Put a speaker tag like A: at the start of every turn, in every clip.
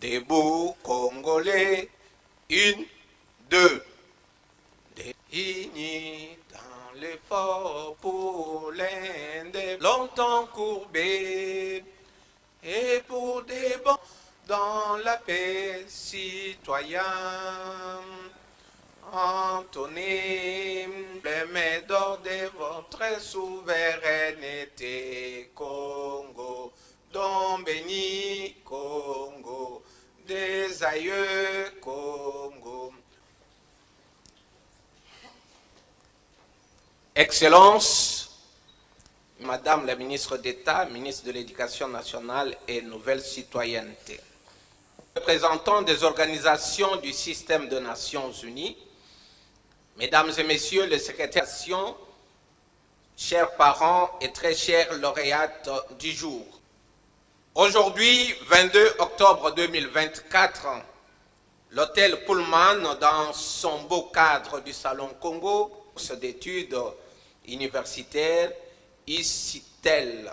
A: Debout, Congolais, une, deux. Unis dans l'effort pour l'Inde, longtemps courbé, et pour des bons dans la paix citoyenne. Entonnez les mains d'or de votre souveraineté, Congo, don béni, Congo, des aïeux, Congo. Excellences, Madame la ministre d'État, ministre de l'Éducation nationale et Nouvelle Citoyenneté, représentants des organisations du système des Nations Unies, Mesdames et Messieurs les secrétaires, chers parents et très chers lauréates du jour. Aujourd'hui, 22 octobre 2024, l'hôtel Pullman, dans son beau cadre du Salon Congo, d'études universitaires, ICITEC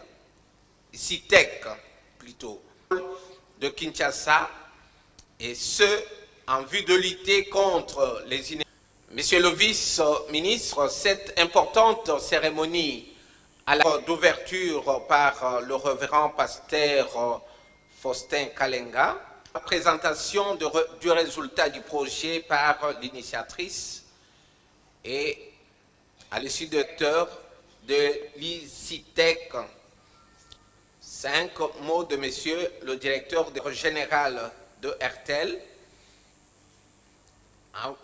A: plutôt, de Kinshasa, et ce, en vue de lutter contre les inégalités. Monsieur le vice-ministre, cette importante cérémonie d'ouverture par le révérend pasteur Faustin Kalenga, la présentation du résultat du projet par l'initiatrice et à l'issue de l'ICITEC, 5 mots de monsieur le directeur général de RTL.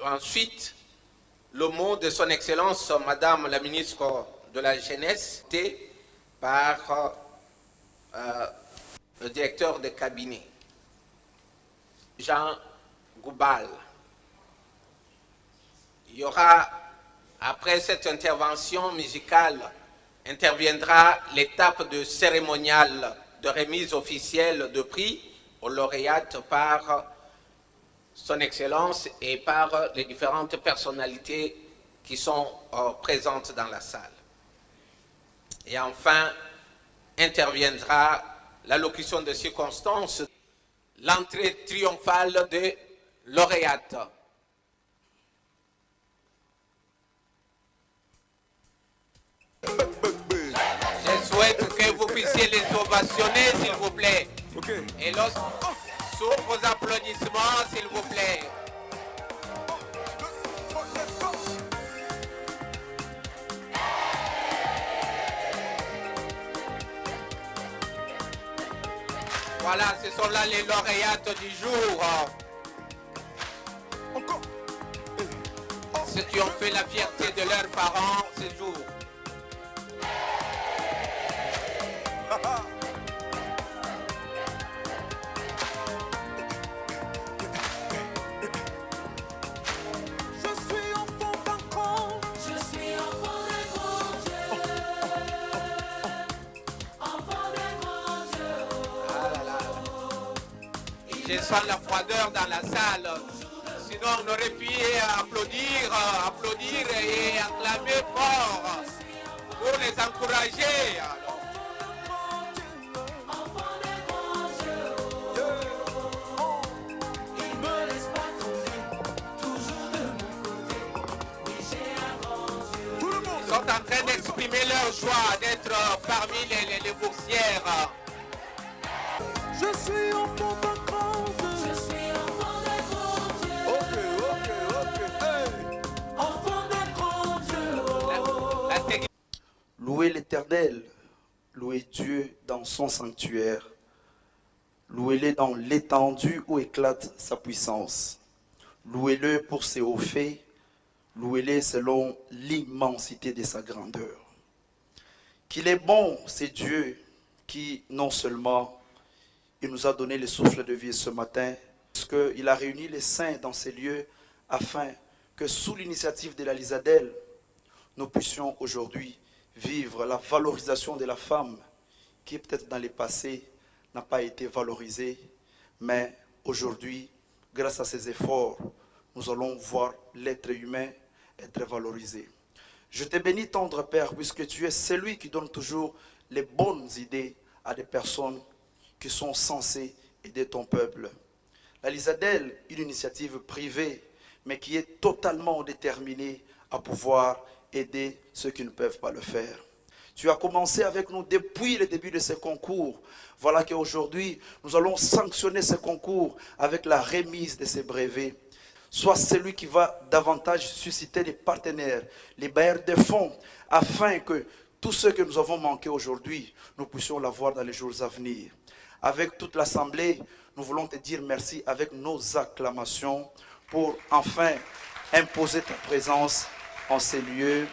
A: Ensuite, le mot de son Excellence, Madame la ministre de la Jeunesse, par le directeur de cabinet, Jean Goubal. Il y aura, après cette intervention musicale, interviendra l'étape de cérémoniale de remise officielle de prix aux lauréates par son Excellence et par les différentes personnalités qui sont présentes dans la salle. Et enfin, interviendra l'allocution de circonstances, l'entrée triomphale des lauréates. Je souhaite que vous puissiez les ovationner, s'il vous plaît. Okay. Et sous vos applaudissements, s'il vous plaît. Voilà, ce sont là les lauréates du jour. Ceux qui ont fait la fierté de leurs parents ce jour. Je sens la froideur dans la salle. Sinon, on aurait pu applaudir et acclamer fort pour les encourager. Alors. Ils sont en train d'exprimer leur joie d'être parmi les boursières.
B: Je suis enfant d'un grand Dieu.
C: Je suis enfant d'un grand Dieu.
B: Ok. Hey.
C: Enfant d'un grand Dieu.
D: Louez l'Éternel, louez Dieu dans son sanctuaire. Louez-le dans l'étendue où éclate sa puissance. Louez-le pour ses hauts faits. Louez-le selon l'immensité de sa grandeur. Qu'il est bon, c'est Dieu qui non seulement il nous a donné le souffle de vie ce matin, parce qu'il a réuni les saints dans ces lieux afin que sous l'initiative de la Lisadelle, nous puissions aujourd'hui vivre la valorisation de la femme qui peut-être dans le passé n'a pas été valorisée, mais aujourd'hui, grâce à ces efforts, nous allons voir l'être humain être valorisé. Je te bénis, tendre Père, puisque tu es celui qui donne toujours les bonnes idées à des personnes qui sont censées aider ton peuple. La Lisadel, une initiative privée, mais qui est totalement déterminée à pouvoir aider ceux qui ne peuvent pas le faire. Tu as commencé avec nous depuis le début de ces concours. Voilà qu'aujourd'hui, nous allons sanctionner ces concours avec la remise de ces brevets. Sois celui qui va davantage susciter les partenaires, les bailleurs de fonds, afin que tout ce que nous avons manqué aujourd'hui, nous puissions l'avoir dans les jours à venir. Avec toute l'Assemblée, nous voulons te dire merci avec nos acclamations pour enfin imposer ta présence en ces lieux.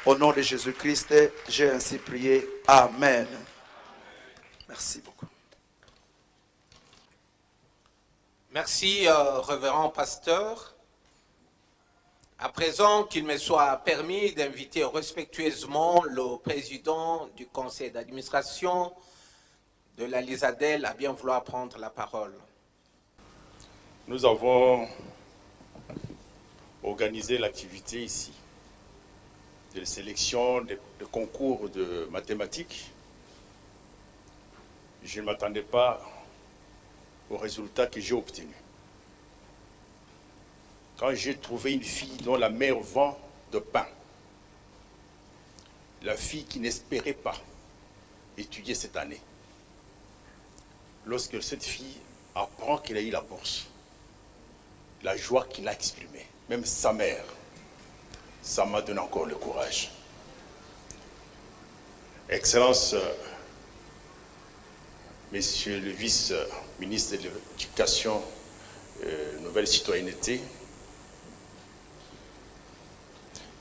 D: Au nom de Jésus-Christ, j'ai ainsi prié. Amen. Merci beaucoup.
A: Merci, révérend pasteur. À présent, qu'il me soit permis d'inviter respectueusement le président du conseil d'administration de la Lisadel à bien vouloir prendre la parole.
E: Nous avons organisé l'activité ici de sélection de concours de mathématiques. Je ne m'attendais pas aux résultats que j'ai obtenus. Quand j'ai trouvé une fille dont la mère vend de pain, la fille qui n'espérait pas étudier cette année, lorsque cette fille apprend qu'elle a eu la bourse, la joie qu'il a exprimée, même sa mère, ça m'a donné encore le courage. Excellence, Monsieur le vice-ministre de l'Éducation, Nouvelle Citoyenneté,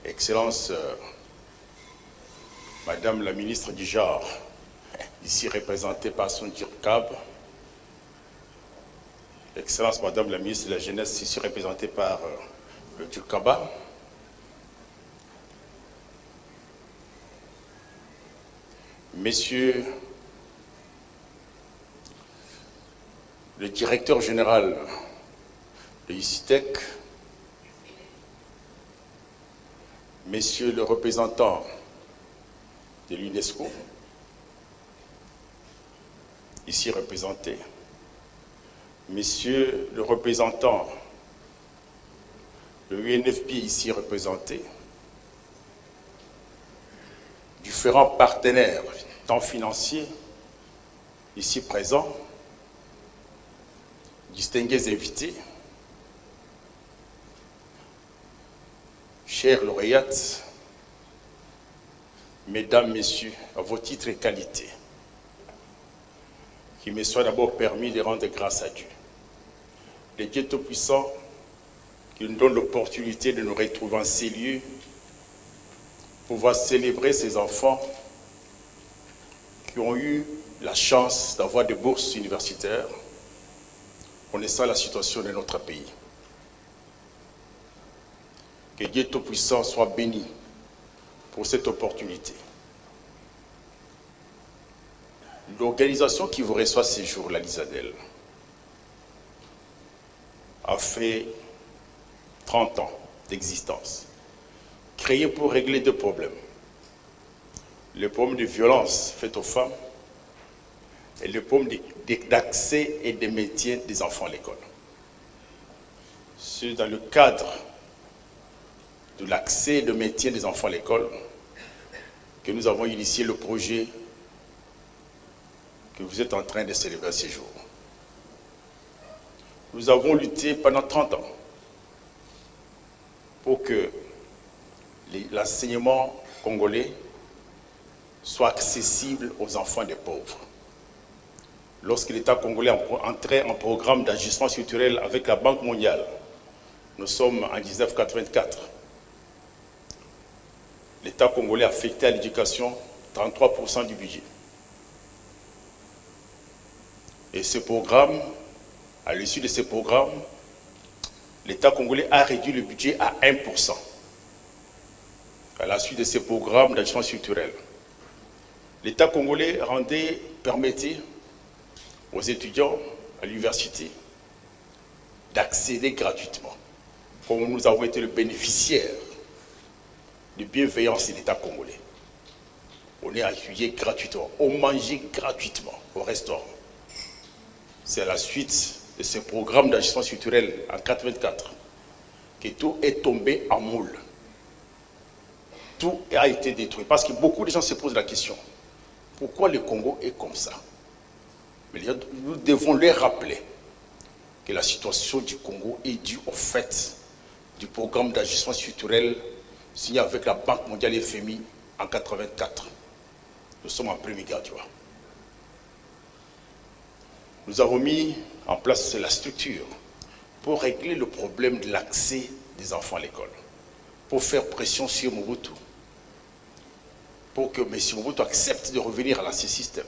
E: Excellence, Madame la ministre du Genre, ici représentée par son DIRCAB, Excellence, Madame la ministre de la Jeunesse, ici représentée par le DIRCABA, Messieurs le directeur général de ICITEC, Messieurs le représentant de l'UNESCO, ici représenté, Messieurs le représentant de l'UNFP, ici représenté, différents partenaires, tant financiers, ici présents, distingués invités, chers lauréates, mesdames, messieurs, à vos titres et qualités, qu'il me soit d'abord permis de rendre grâce à Dieu. Le Dieu Tout-Puissant qui nous donne l'opportunité de nous retrouver en ces lieux, pouvoir célébrer ces enfants qui ont eu la chance d'avoir des bourses universitaires, connaissant la situation de notre pays. Que Dieu Tout-Puissant soit béni pour cette opportunité. L'organisation qui vous reçoit ces jours, la Lisadel, a fait 30 ans d'existence, créée pour régler deux problèmes. Le problème de violence faite aux femmes et le problème d'accès et de maintien des enfants à l'école. C'est dans le cadre de l'accès et de maintien des enfants à l'école que nous avons initié le projet que vous êtes en train de célébrer ces jours. Nous avons lutté pendant 30 ans pour que l'enseignement congolais soit accessible aux enfants des pauvres. Lorsque l'État congolais entrait en programme d'ajustement structurel avec la Banque mondiale, nous sommes en 1984, l'État congolais affectait à l'éducation 33% du budget. Et ce programme, à l'issue de ce programme, l'État congolais a réduit le budget à 1%. À la suite de ce programme d'ajustement structurel, l'État congolais permettait aux étudiants à l'université d'accéder gratuitement. Comme nous avons été le bénéficiaire de bienveillance de l'État congolais. On est accueillis gratuitement, on mangeait gratuitement au restaurant. C'est à la suite de ce programme d'ajustement structurel en 84 que tout est tombé en moule. Tout a été détruit. Parce que beaucoup de gens se posent la question, pourquoi le Congo est comme ça? Mais nous devons leur rappeler que la situation du Congo est due au fait du programme d'ajustement structurel signé avec la Banque mondiale et FMI en 84. Nous sommes en premier guerre, tu vois. Nous avons mis en place la structure pour régler le problème de l'accès des enfants à l'école, pour faire pression sur Mobutu, pour que M. Mobutu accepte de revenir à l'ancien système.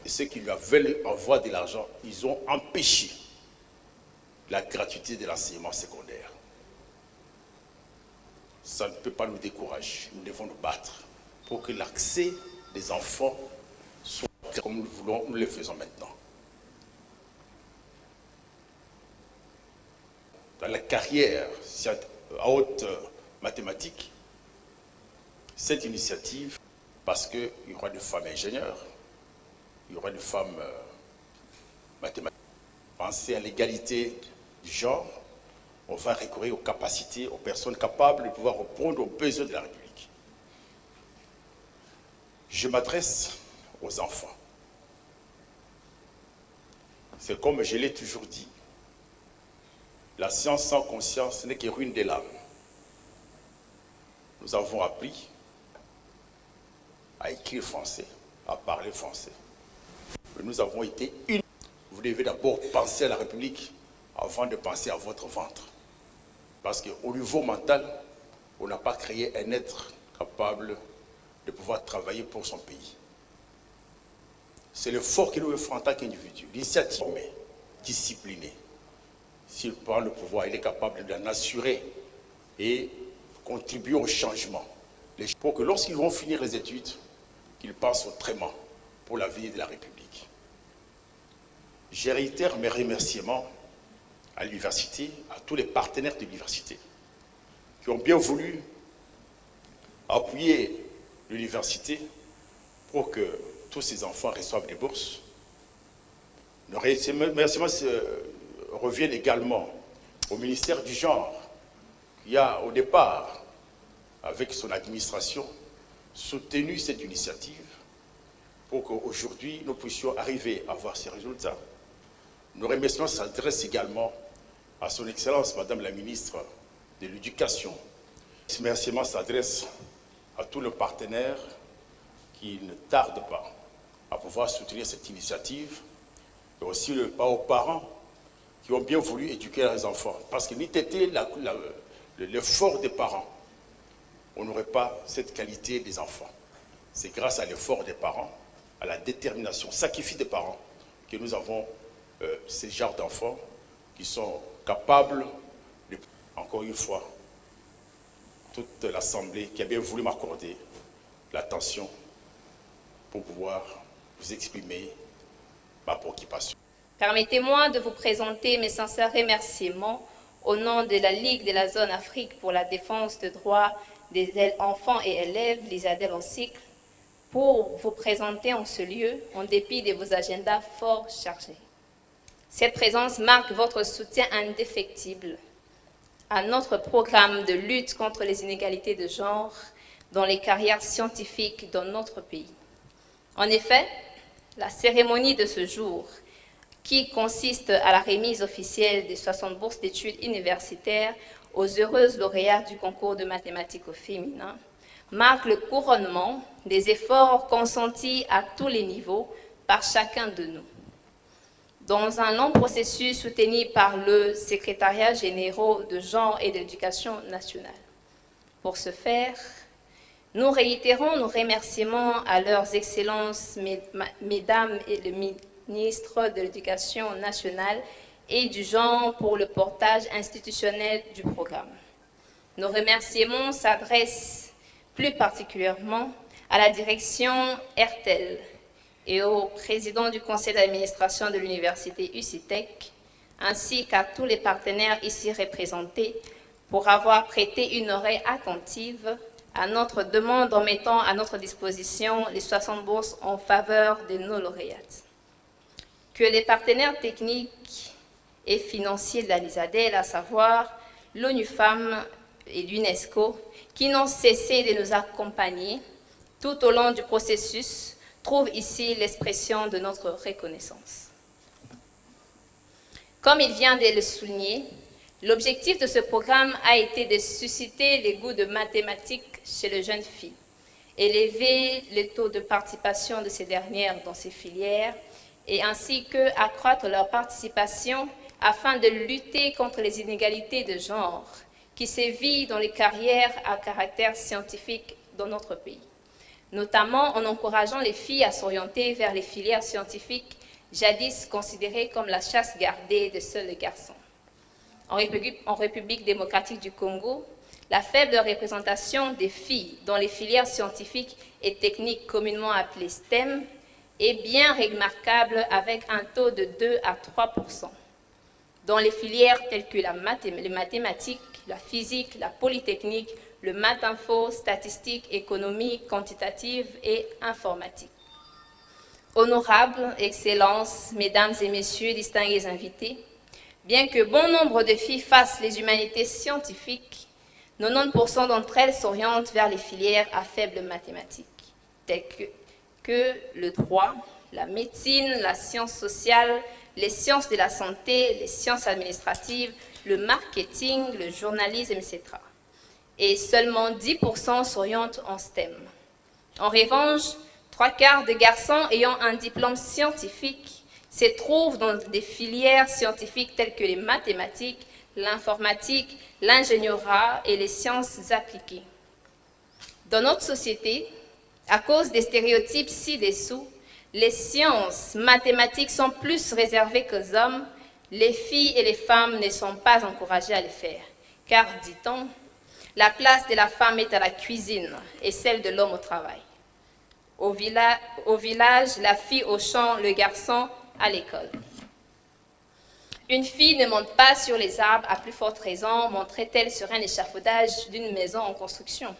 E: Et ceux qui lui avaient envoyé de l'argent, ils ont empêché la gratuité de l'enseignement secondaire. Ça ne peut pas nous décourager. Nous devons nous battre pour que l'accès des enfants soit comme nous le voulons, nous le faisons maintenant. Dans la carrière à haute mathématiques, cette initiative, parce qu'il y aura des femmes ingénieures, il y aura des femmes mathématiciennes. Penser à l'égalité du genre, on va recourir aux capacités, aux personnes capables de pouvoir répondre aux besoins de la République. Je m'adresse aux enfants. C'est comme je l'ai toujours dit, la science sans conscience n'est que ruine de l'âme. Nous avons appris à écrire français, à parler français. Mais nous avons été unis. Vous devez d'abord penser à la République avant de penser à votre ventre. Parce qu'au niveau mental, on n'a pas créé un être capable de pouvoir travailler pour son pays. C'est l'effort que nous devons faire en tant qu'individu. L'initiative, mais disciplinée. S'il prend le pouvoir, il est capable d'en assurer et contribuer au changement. Pour que lorsqu'ils vont finir les études, qu'ils passent autrement pour l'avenir de la République. Je réitère mes remerciements à l'université, à tous les partenaires de l'université qui ont bien voulu appuyer l'université pour que tous ces enfants reçoivent des bourses. Nos remerciements reviennent également au ministère du Genre, qui a au départ, avec son administration, soutenu cette initiative pour qu'aujourd'hui nous puissions arriver à voir ces résultats. Nos remerciements s'adressent également à son Excellence, Madame la Ministre de l'Éducation. Ces remerciements s'adressent à tous nos partenaires qui ne tardent pas à pouvoir soutenir cette initiative, et aussi aux parents qui ont bien voulu éduquer leurs enfants. Parce que n'était l'effort des parents, on n'aurait pas cette qualité des enfants. C'est grâce à l'effort des parents, à la détermination, sacrifice des parents, que nous avons ces genres d'enfants qui sont capables de, encore une fois, toute l'Assemblée qui a bien voulu m'accorder l'attention pour pouvoir vous exprimer ma préoccupation.
F: Permettez-moi de vous présenter mes sincères remerciements au nom de la Ligue de la zone Afrique pour la défense des droits des enfants et élèves, l'ISADEL en cycle, pour vous présenter en ce lieu, en dépit de vos agendas fort chargés. Cette présence marque votre soutien indéfectible à notre programme de lutte contre les inégalités de genre dans les carrières scientifiques dans notre pays. En effet, la cérémonie de ce jour, qui consiste à la remise officielle des 60 bourses d'études universitaires aux heureuses lauréats du concours de mathématiques au féminin, marque le couronnement des efforts consentis à tous les niveaux par chacun de nous. Dans un long processus soutenu par le Secrétariat général de genre et d'éducation nationale. Pour ce faire, nous réitérons nos remerciements à leurs excellences, mesdames et le ministre de l'Éducation nationale et du genre pour le portage institutionnel du programme. Nos remerciements s'adressent plus particulièrement à la direction RTL et au président du conseil d'administration de l'université UCITEC, ainsi qu'à tous les partenaires ici représentés pour avoir prêté une oreille attentive à notre demande en mettant à notre disposition les 60 bourses en faveur de nos lauréates. Que les partenaires techniques et financiers de la LISADEL, à savoir l'ONU Femmes et l'UNESCO, qui n'ont cessé de nous accompagner tout au long du processus, trouvent ici l'expression de notre reconnaissance. Comme il vient de le souligner, l'objectif de ce programme a été de susciter les goûts de mathématiques chez les jeunes filles, élever le taux de participation de ces dernières dans ces filières et ainsi qu'accroître leur participation afin de lutter contre les inégalités de genre qui sévissent dans les carrières à caractère scientifique dans notre pays, notamment en encourageant les filles à s'orienter vers les filières scientifiques jadis considérées comme la chasse gardée de seuls les garçons. En République démocratique du Congo, la faible représentation des filles dans les filières scientifiques et techniques communément appelées STEM est bien remarquable avec un taux de 2 à 3%. Dans les filières telles que les mathématiques, la physique, la polytechnique, le math-info, statistique, économie, quantitative et informatique. Honorables, Excellences, Mesdames et Messieurs, distingués invités, bien que bon nombre de filles fassent les humanités scientifiques, 90% d'entre elles s'orientent vers les filières à faible mathématique, telles que le droit, la médecine, la science sociale, les sciences de la santé, les sciences administratives, le marketing, le journalisme, etc. Et seulement 10% s'orientent en STEM. En revanche, 3/4 des garçons ayant un diplôme scientifique se trouvent dans des filières scientifiques telles que les mathématiques, l'informatique, l'ingénierie et les sciences appliquées. Dans notre société, à cause des stéréotypes ci-dessous, les sciences mathématiques sont plus réservées qu'aux hommes. Les filles et les femmes ne sont pas encouragées à le faire, car, dit-on, la place de la femme est à la cuisine et celle de l'homme au travail. Au village, la fille au champ, le garçon à l'école. Une fille ne monte pas sur les arbres à plus forte raison, monterait-elle sur un échafaudage d'une maison en construction.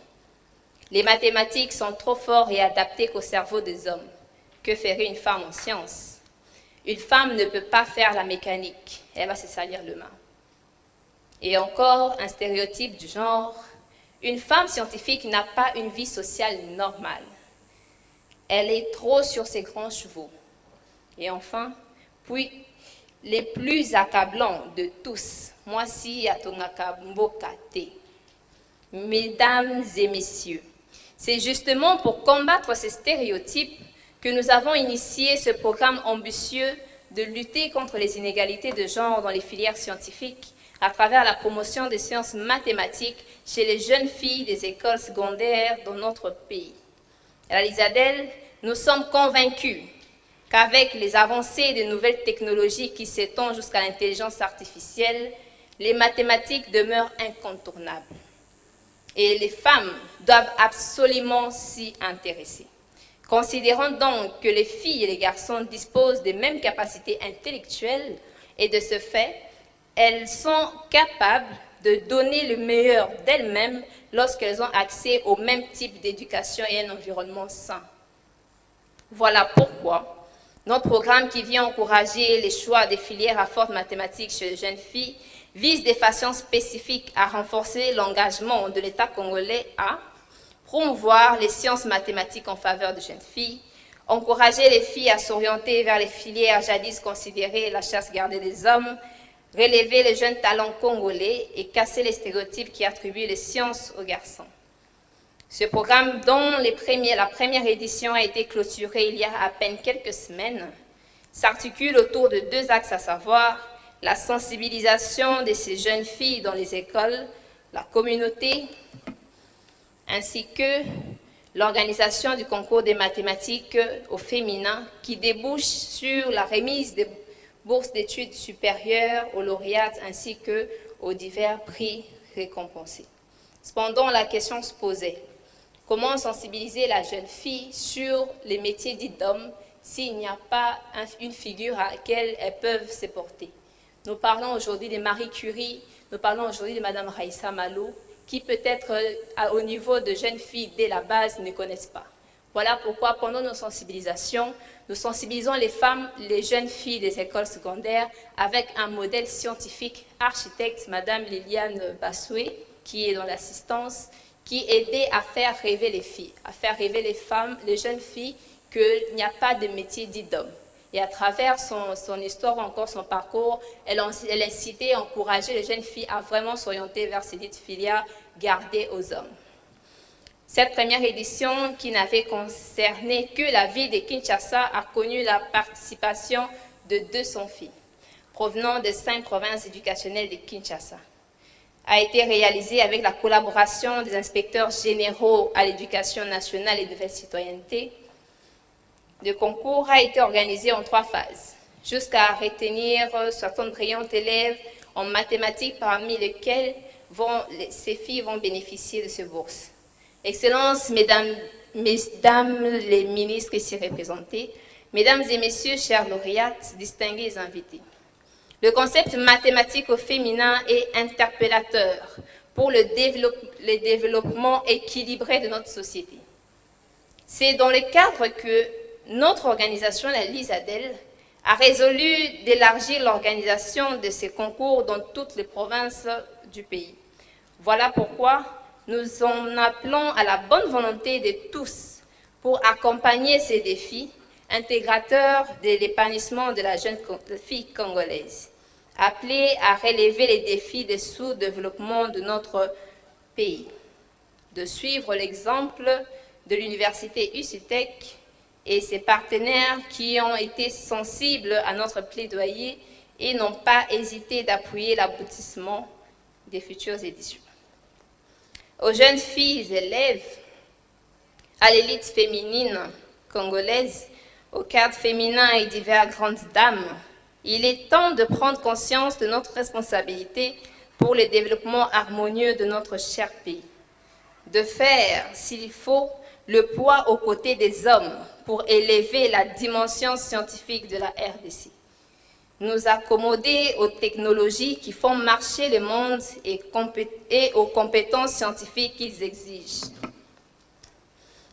F: Les mathématiques sont trop fortes et adaptées qu'au cerveau des hommes. Que ferait une femme en sciences? Une femme ne peut pas faire la mécanique, elle va se salir les mains. Et encore un stéréotype du genre, une femme scientifique n'a pas une vie sociale normale. Elle est trop sur ses grands chevaux. Et enfin, puis, les plus accablants de tous, moi si atongaka mbokate. Mesdames et messieurs, c'est justement pour combattre ces stéréotypes que nous avons initié ce programme ambitieux de lutter contre les inégalités de genre dans les filières scientifiques à travers la promotion des sciences mathématiques chez les jeunes filles des écoles secondaires dans notre pays. À la LISADEL, nous sommes convaincus qu'avec les avancées des nouvelles technologies qui s'étendent jusqu'à l'intelligence artificielle, les mathématiques demeurent incontournables. Et les femmes doivent absolument s'y intéresser. Considérons donc que les filles et les garçons disposent des mêmes capacités intellectuelles et de ce fait, elles sont capables de donner le meilleur d'elles-mêmes lorsqu'elles ont accès au même type d'éducation et un environnement sain. Voilà pourquoi notre programme qui vient encourager les choix des filières à forte mathématique chez les jeunes filles vise de façon spécifique à renforcer l'engagement de l'État congolais à promouvoir les sciences mathématiques en faveur des jeunes filles, encourager les filles à s'orienter vers les filières jadis considérées la chasse gardée des hommes, relever les jeunes talents congolais et casser les stéréotypes qui attribuent les sciences aux garçons. Ce programme, dont la première édition a été clôturée il y a à peine quelques semaines, s'articule autour de 2 axes, à savoir la sensibilisation de ces jeunes filles dans les écoles, la communauté, ainsi que l'organisation du concours des mathématiques au féminin qui débouche sur la remise des bourses d'études supérieures aux lauréats ainsi qu'aux divers prix récompensés. Cependant, la question se posait, comment sensibiliser la jeune fille sur les métiers dits d'hommes s'il n'y a pas une figure à laquelle elles peuvent se porter? Nous parlons aujourd'hui de Marie Curie, nous parlons aujourd'hui de Madame Raïssa Malo, qui peut-être au niveau de jeunes filles dès la base ne connaissent pas. Voilà pourquoi pendant nos sensibilisations, nous sensibilisons les femmes, les jeunes filles des écoles secondaires avec un modèle scientifique, architecte, Madame Liliane Bassoué, qui est dans l'assistance, qui aidait à faire rêver les filles, à faire rêver les femmes, les jeunes filles, qu'il n'y a pas de métier dit d'homme. Et à travers son histoire ou encore son parcours, elle incitait et encourageait les jeunes filles à vraiment s'orienter vers ces dites filières gardées aux hommes. Cette première édition, qui n'avait concerné que la ville de Kinshasa, a connu la participation de 200 filles, provenant des 5 provinces éducationnelles de Kinshasa. A été réalisée avec la collaboration des inspecteurs généraux à l'éducation nationale et de la citoyenneté. Le concours a été organisé en 3 phases, jusqu'à retenir 60 brillants élèves en mathématiques, parmi lesquels ces filles vont bénéficier de ces bourses. Excellences, mesdames les ministres ici représentés, mesdames et messieurs, chers lauréates, distingués invités. Le concept mathématique au féminin est interpellateur pour le développement équilibré de notre société. C'est dans le cadre que notre organisation, la LISADEL, a résolu d'élargir l'organisation de ces concours dans toutes les provinces du pays. Voilà pourquoi nous en appelons à la bonne volonté de tous pour accompagner ces défis intégrateurs de l'épanouissement de la jeune fille congolaise, appelée à relever les défis de sous-développement de notre pays, de suivre l'exemple de l'université UCTEC et ses partenaires qui ont été sensibles à notre plaidoyer et n'ont pas hésité d'appuyer l'aboutissement des futures éditions. Aux jeunes filles élèves, à l'élite féminine congolaise, aux cadres féminins et divers grandes dames, il est temps de prendre conscience de notre responsabilité pour le développement harmonieux de notre cher pays, de faire, s'il faut, le poids aux côtés des hommes pour élever la dimension scientifique de la RDC, nous accommoder aux technologies qui font marcher le monde et aux compétences scientifiques qu'ils exigent.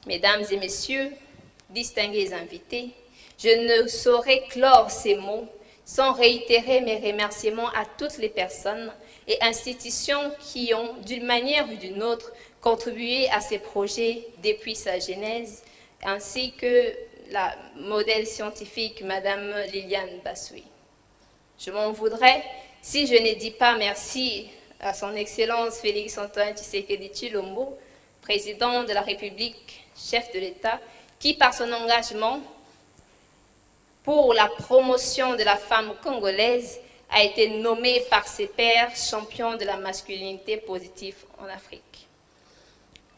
F: Mesdames et messieurs, distingués invités, je ne saurais clore ces mots sans réitérer mes remerciements à toutes les personnes et institutions qui ont, d'une manière ou d'une autre, contribué à ces projets depuis sa genèse, ainsi que la modèle scientifique Madame Liliane Bassoué. Je m'en voudrais si je ne dis pas merci à son Excellence Félix Antoine Tshisekedi Tshilombo, président de la République, chef de l'État, qui par son engagement pour la promotion de la femme congolaise a été nommé par ses pairs champion de la masculinité positive en Afrique.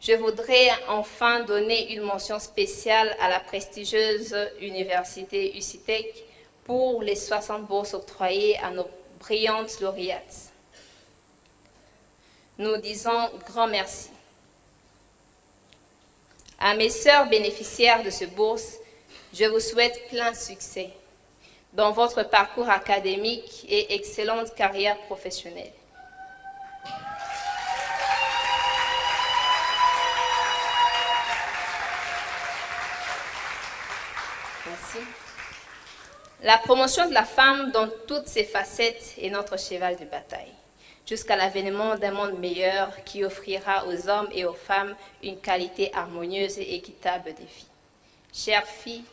F: Je voudrais enfin donner une mention spéciale à la prestigieuse université UCTEC pour les 60 bourses octroyées à nos brillantes lauréates. Nous disons grand merci. À mes sœurs bénéficiaires de ces bourses, je vous souhaite plein succès dans votre parcours académique et excellente carrière professionnelle. Merci. La promotion de la femme dans toutes ses facettes est notre cheval de bataille, jusqu'à l'avènement d'un monde meilleur qui offrira aux hommes et aux femmes une qualité harmonieuse et équitable de vie. Chères filles,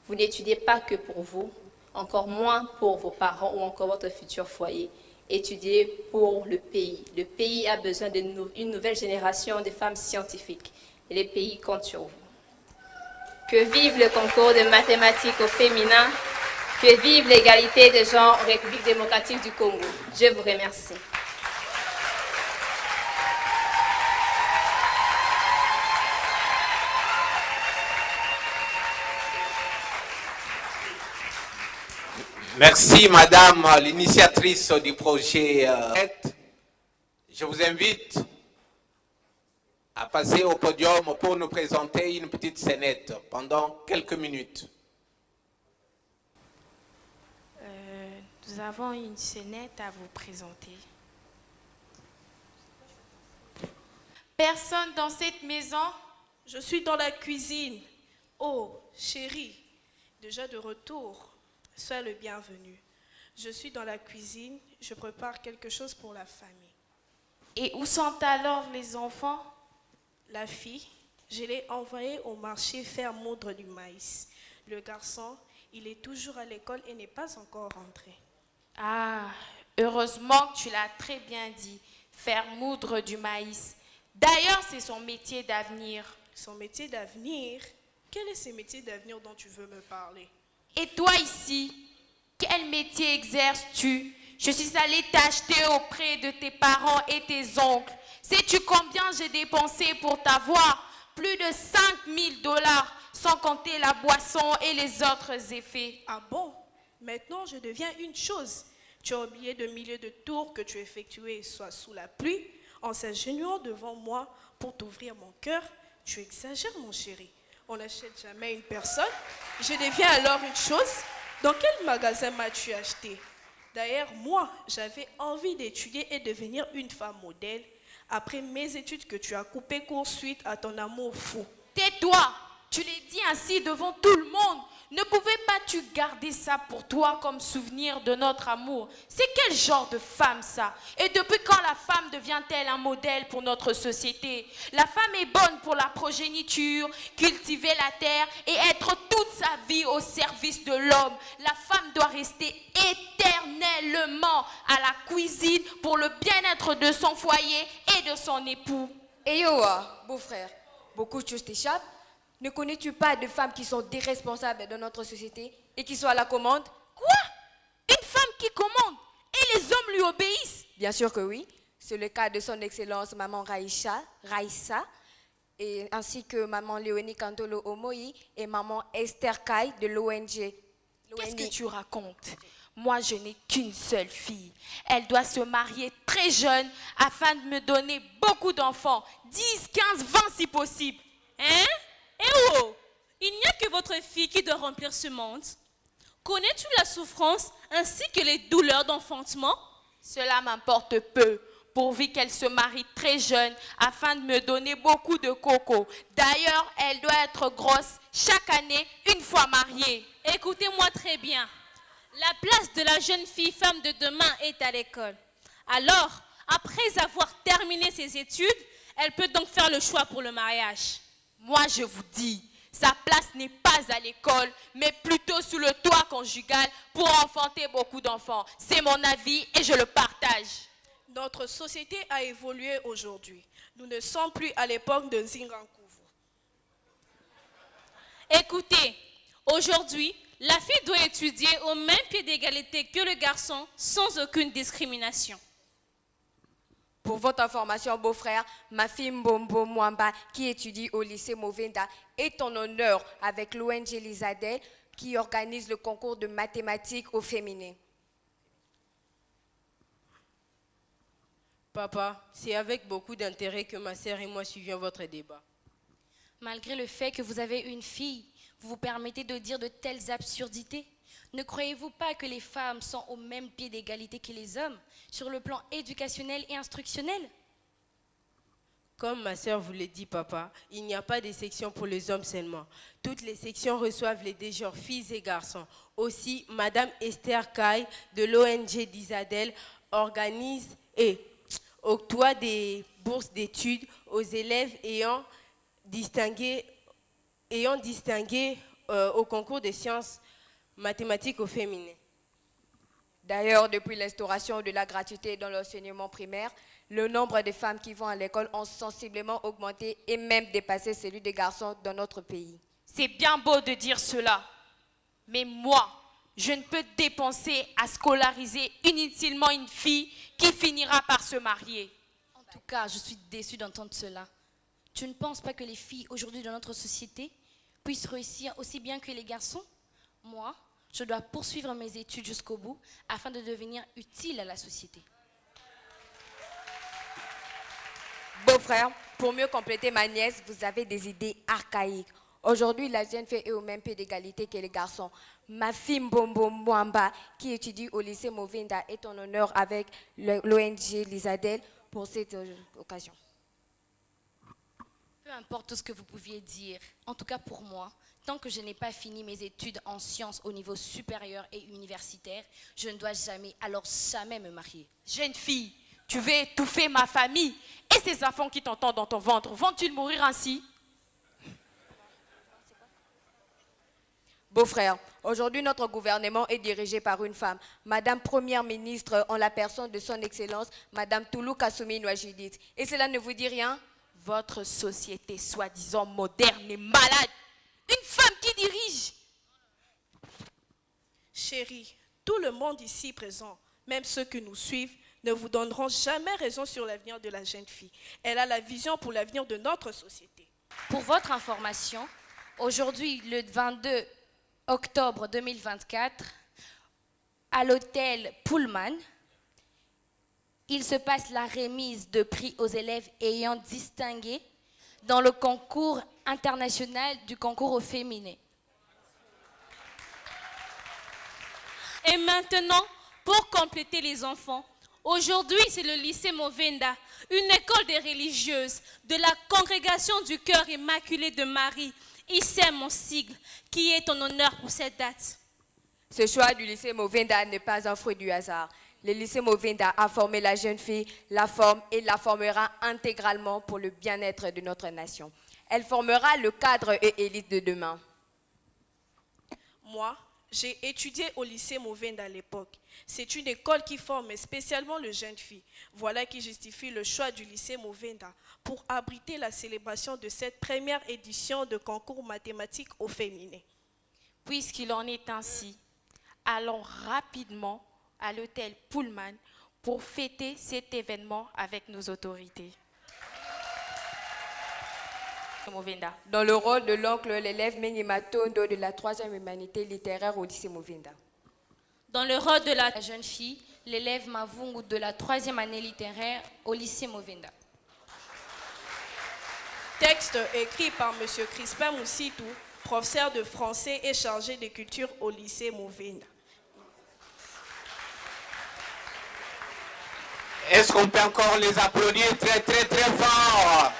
F: vous n'étudiez pas que pour vous, encore moins pour vos parents ou encore votre futur foyer. Étudiez pour le pays. Le pays a besoin d'une nouvelle génération de femmes scientifiques et le pays compte sur vous. Que vive le concours de mathématiques au féminin, que vive l'égalité des genres en République démocratique du Congo. Je vous remercie.
A: Merci, Madame l'initiatrice du projet. Je vous invite à passer au podium pour nous présenter une petite scénette pendant quelques minutes.
G: Nous avons une scénette à vous présenter. Personne dans cette maison?
B: Je suis dans la cuisine. Oh, chérie,
H: Déjà de retour, sois le bienvenu. Je suis dans la cuisine, je prépare quelque chose pour la famille.
G: Et où sont alors les enfants?
H: La fille, je l'ai envoyée au marché faire moudre du maïs. Le garçon, il est toujours à l'école et n'est pas encore rentré.
G: Ah, heureusement que tu l'as très bien dit, faire moudre du maïs. D'ailleurs, c'est son métier d'avenir.
H: Son métier d'avenir? Quel est ce métier d'avenir dont tu veux me parler?
G: Et toi ici, quel métier exerces-tu? Je suis allée t'acheter auprès de tes parents et tes oncles. Sais-tu combien j'ai dépensé pour t'avoir? Plus de 5 000 $, sans compter la boisson et les autres effets.
H: Ah bon? Maintenant, je deviens une chose. Tu as oublié de milliers de tours que tu effectuais, soit sous la pluie, en s'agenouillant devant moi pour t'ouvrir mon cœur. Tu exagères, mon chéri. On n'achète jamais une personne. Je deviens alors une chose. Dans quel magasin m'as-tu acheté? D'ailleurs, moi, j'avais envie d'étudier et devenir une femme modèle après mes études que tu as coupé court suite à ton amour fou.
G: Tais-toi! Tu l'as dit ainsi devant tout le monde. Ne pouvais pas-tu garder ça pour toi comme souvenir de notre amour? C'est quel genre de femme ça? Et depuis quand la femme devient-elle un modèle pour notre société? La femme est bonne pour la progéniture, cultiver la terre et être toute sa vie au service de l'homme. La femme doit rester éternellement à la cuisine pour le bien-être de son foyer et de son époux.
I: Et yo, beau-frère, beaucoup de choses t'échappent. Ne connais-tu pas de femmes qui sont dérresponsables dans notre société et qui sont à la commande?
G: Quoi? Une femme qui commande et les hommes lui obéissent?
I: Bien sûr que oui. C'est le cas de son excellence maman Raïssa, et ainsi que maman Léonie Cantolo Omoï et maman Esther Kai de l'ONG.
G: Qu'est-ce que tu racontes? Moi, je n'ai qu'une seule fille. Elle doit se marier très jeune afin de me donner beaucoup d'enfants. 10, 15, 20 si possible.
J: Hein? Eh oh! Il n'y a que votre fille qui doit remplir ce monde. Connais-tu la souffrance ainsi que les douleurs d'enfantement?
G: Cela m'importe peu, pourvu qu'elle se marie très jeune afin de me donner beaucoup de coco. D'ailleurs, elle doit être grosse chaque année une fois mariée.
J: Écoutez-moi très bien. La place de la jeune fille femme de demain est à l'école. Alors, après avoir terminé ses études, elle peut donc faire le choix pour le mariage.
G: Moi, je vous dis, sa place n'est pas à l'école, mais plutôt sous le toit conjugal pour enfanter beaucoup d'enfants. C'est mon avis et je le partage.
H: Notre société a évolué aujourd'hui. Nous ne sommes plus à l'époque de Zingankouvu.
J: Écoutez, aujourd'hui, la fille doit étudier au même pied d'égalité que le garçon sans aucune discrimination.
I: Pour votre information, beau-frère, ma fille Mbombo Mwamba, qui étudie au lycée Movenda, est en honneur avec l'ONG Lisadel, qui organise le concours de mathématiques au féminin.
K: Papa, c'est avec beaucoup d'intérêt que ma sœur et moi suivions votre débat.
L: Malgré le fait que vous avez une fille, vous vous permettez de dire de telles absurdités? Ne croyez-vous pas que les femmes sont au même pied d'égalité que les hommes, sur le plan éducationnel et instructionnel?
K: Comme ma sœur vous l'a dit, papa, il n'y a pas de section pour les hommes seulement. Toutes les sections reçoivent les deux genres, filles et garçons. Aussi, Madame Esther Kai de l'ONG d'Isadel organise et octroie des bourses d'études aux élèves ayant distingué au concours de sciences mathématiques au féminin.
I: D'ailleurs, depuis l'instauration de la gratuité dans l'enseignement primaire, le nombre de femmes qui vont à l'école ont sensiblement augmenté et même dépassé celui des garçons dans notre pays.
G: C'est bien beau de dire cela, mais moi, je ne peux dépenser à scolariser inutilement une fille qui finira par se marier.
L: En tout cas, je suis déçue d'entendre cela. Tu ne penses pas que les filles aujourd'hui dans notre société puissent réussir aussi bien que les garçons? Moi, je dois poursuivre mes études jusqu'au bout afin de devenir utile à la société.
I: Beau-frère, pour mieux compléter ma nièce, vous avez des idées archaïques. Aujourd'hui, la jeune fille est au même pied d'égalité que les garçons. Ma fille Mbombo Mwamba, qui étudie au lycée Movinda, est en honneur avec l'ONG Lisadel pour cette occasion.
L: Peu importe tout ce que vous pouviez dire, en tout cas pour moi, Tant que je n'ai pas fini mes études en sciences au niveau supérieur et universitaire, je ne dois jamais, alors jamais me marier.
G: Jeune fille, tu veux étouffer ma famille et ces enfants qui t'entendent dans ton ventre, vont-ils mourir ainsi?
I: Beau-frère, aujourd'hui notre gouvernement est dirigé par une femme, Madame Première Ministre, en la personne de son Excellence, Madame Toulouse Kassoumi Nouajidit. Et cela ne vous dit rien?
G: Votre société soi-disant moderne et malade. Une femme qui dirige.
H: Chérie, tout le monde ici présent, même ceux qui nous suivent, ne vous donneront jamais raison sur l'avenir de la jeune fille. Elle a la vision pour l'avenir de notre société.
L: Pour votre information, aujourd'hui, le 22 octobre 2024, à l'hôtel Pullman, il se passe la remise de prix aux élèves ayant distingué dans le concours international du concours au féminin.
J: Et maintenant, pour compléter les enfants, aujourd'hui c'est le lycée Movenda, une école des religieuses de la congrégation du cœur immaculé de Marie, ICEM mon sigle, qui est en honneur pour cette date.
I: Ce choix du lycée Movenda n'est pas un fruit du hasard. Le lycée Movenda a formé la jeune fille, la forme et la formera intégralement pour le bien-être de notre nation. Elle formera le cadre et élite de demain.
H: Moi, j'ai étudié au lycée Movenda à l'époque. C'est une école qui forme spécialement les jeunes filles. Voilà qui justifie le choix du lycée Movenda pour abriter la célébration de cette première édition de concours mathématiques au féminin.
G: Puisqu'il en est ainsi, allons rapidement à l'hôtel Pullman pour fêter cet événement avec nos autorités. Movenda.
I: Dans le rôle de l'oncle, l'élève Mengi Tondo de la 3e humanité littéraire au lycée Movenda.
J: Dans le rôle de la
L: jeune fille, l'élève Mavungu de la 3e année littéraire au lycée Movenda.
H: Texte écrit par M. Crispin Moussitou, professeur de français et chargé de culture au lycée Movenda.
A: Est-ce qu'on peut encore les applaudir très très très fort?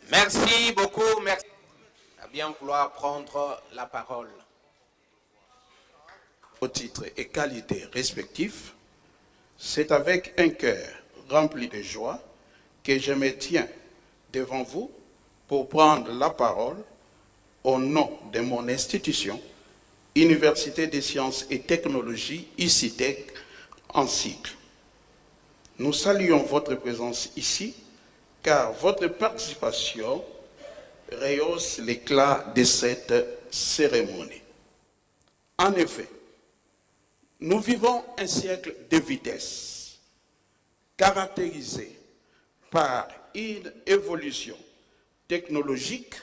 A: Merci beaucoup, merci. À bien vouloir prendre la parole.
M: Au titre et qualité respectifs, c'est avec un cœur rempli de joie que je me tiens devant vous pour prendre la parole au nom de mon institution, Université des sciences et technologies, ICITEC, en cycle. Nous saluons votre présence ici, car votre participation rehausse l'éclat de cette cérémonie. En effet, nous vivons un siècle de vitesse, caractérisé par une évolution technologique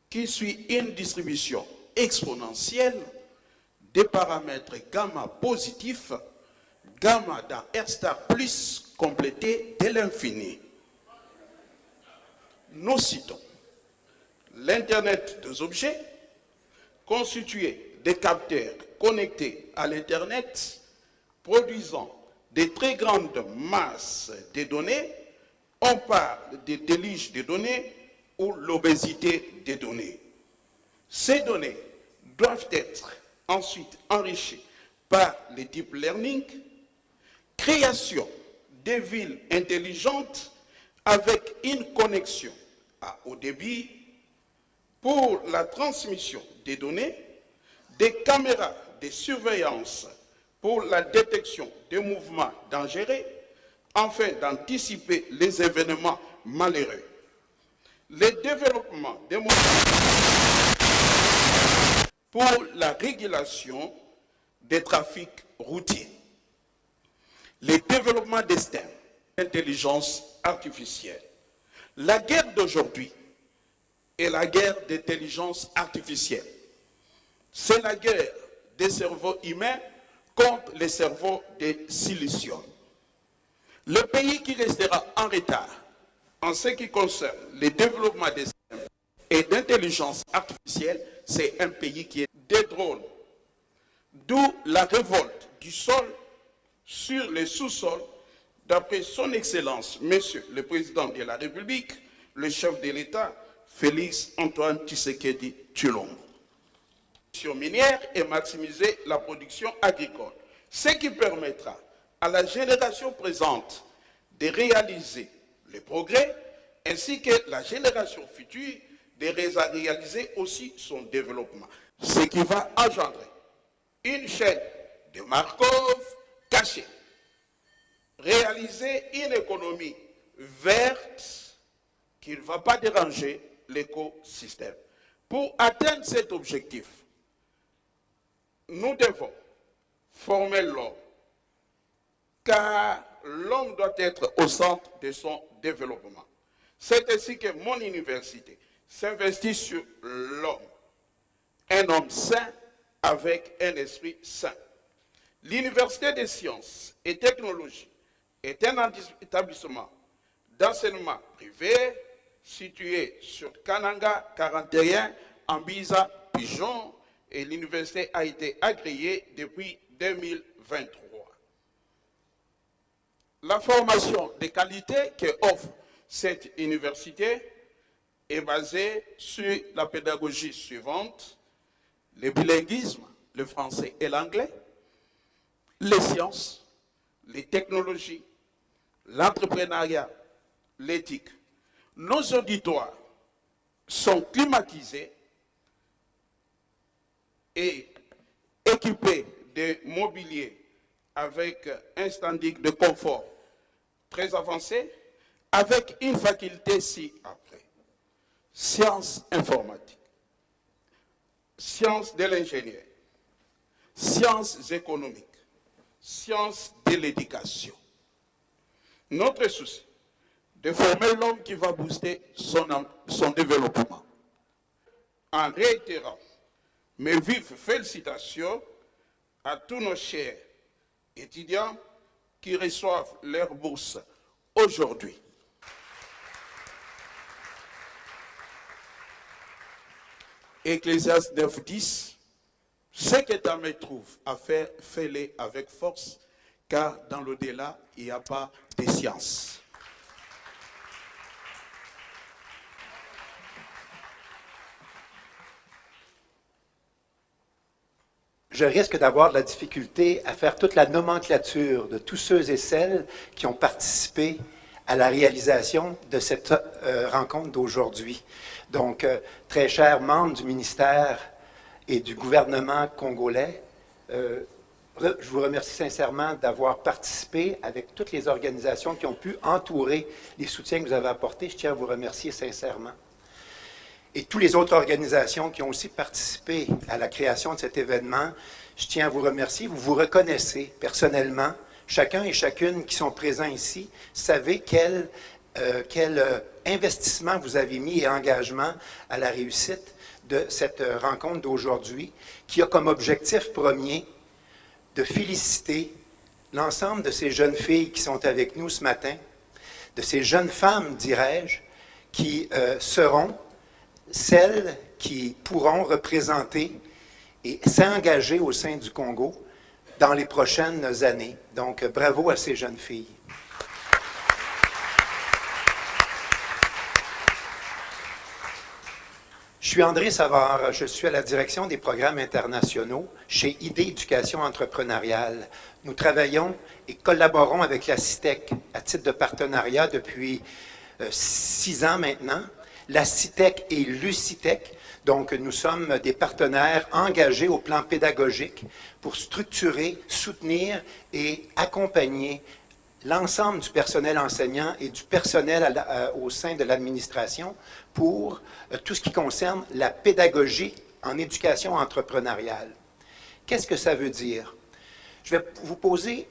M: qui suit une distribution exponentielle des paramètres gamma positifs, gamma dans R star plus complété de l'infini. Nous citons l'Internet des objets, constitué de capteurs connectés à l'Internet, produisant de très grandes masses de données. On parle de déluge de données ou l'obésité des données. Ces données doivent être ensuite enrichies par le deep learning, création des villes intelligentes avec une connexion à haut débit pour la transmission des données, des caméras de surveillance pour la détection des mouvements dangereux, afin d'anticiper les événements malheureux. Le développement des moyens pour la régulation des trafics routiers. Le développement des systèmes d'intelligence artificielle. La guerre d'aujourd'hui est la guerre d'intelligence artificielle. C'est la guerre des cerveaux humains contre les cerveaux de silicium. Le pays qui restera en retard en ce qui concerne le développement des systèmes et d'intelligence artificielle, c'est un pays qui est des drones. D'où la révolte du sol sur les sous-sols d'après son Excellence, Monsieur le Président de la République, le chef de l'État, Félix Antoine Tshisekedi Tshilombo. Sur minière et maximiser la production agricole, ce qui permettra à la génération présente de réaliser les progrès ainsi que la génération future de réaliser aussi son développement. Ce qui va engendrer une chaîne de Markov cachée, réaliser une économie verte qui ne va pas déranger l'écosystème. Pour atteindre cet objectif, nous devons former l'homme, car l'homme doit être au centre de son développement. C'est ainsi que mon université s'investit sur l'homme, un homme sain avec un esprit sain. L'Université des sciences et technologies est un établissement d'enseignement privé situé sur Kananga 41 en Biza Pigeon, et l'université a été agréée depuis 2023. La formation de qualité qu'offre cette université est basée sur la pédagogie suivante: le bilinguisme, le français et l'anglais, les sciences, les technologies, l'entrepreneuriat, l'éthique. Nos auditoires sont climatisés et équipés de mobilier avec un standing de confort très avancé, avec une faculté ci-après: sciences informatiques, sciences de l'ingénieur, sciences économiques, sciences de l'éducation. Notre souci, de former l'homme qui va booster son développement. En réitérant mes vives félicitations à tous nos chers étudiants qui reçoivent leur bourse aujourd'hui. Ecclésiaste 9:10, ce que ta main trouve à faire, fais-le avec force, car dans l'au-delà, il n'y a pas de science.
N: Je risque d'avoir de la difficulté à faire toute la nomenclature de tous ceux et celles qui ont participé à la réalisation de cette rencontre d'aujourd'hui. Donc, très chers membres du ministère et du gouvernement congolais, je vous remercie sincèrement d'avoir participé avec toutes les organisations qui ont pu entourer les soutiens que vous avez apportés. Je tiens à vous remercier sincèrement. Et toutes les autres organisations qui ont aussi participé à la création de cet événement, je tiens à vous remercier. Vous vous reconnaissez personnellement, chacun et chacune qui sont présents ici, savez quel investissement vous avez mis et engagement à la réussite de cette rencontre d'aujourd'hui, qui a comme objectif premier de féliciter l'ensemble de ces jeunes filles qui sont avec nous ce matin, de ces jeunes femmes, dirais-je, qui seront celles qui pourront représenter et s'engager au sein du Congo dans les prochaines années. Donc, bravo à ces jeunes filles. Je suis André Savard, je suis à la direction des programmes internationaux chez ID Éducation entrepreneuriale. Nous travaillons et collaborons avec la CITEC à titre de partenariat depuis 6 ans maintenant. La CITEC et l'UCITEC, donc nous sommes des partenaires engagés au plan pédagogique pour structurer, soutenir et accompagner l'ensemble du personnel enseignant et du personnel au sein de l'administration pour tout ce qui concerne la pédagogie en éducation entrepreneuriale. Qu'est-ce que ça veut dire? Je vais vous poser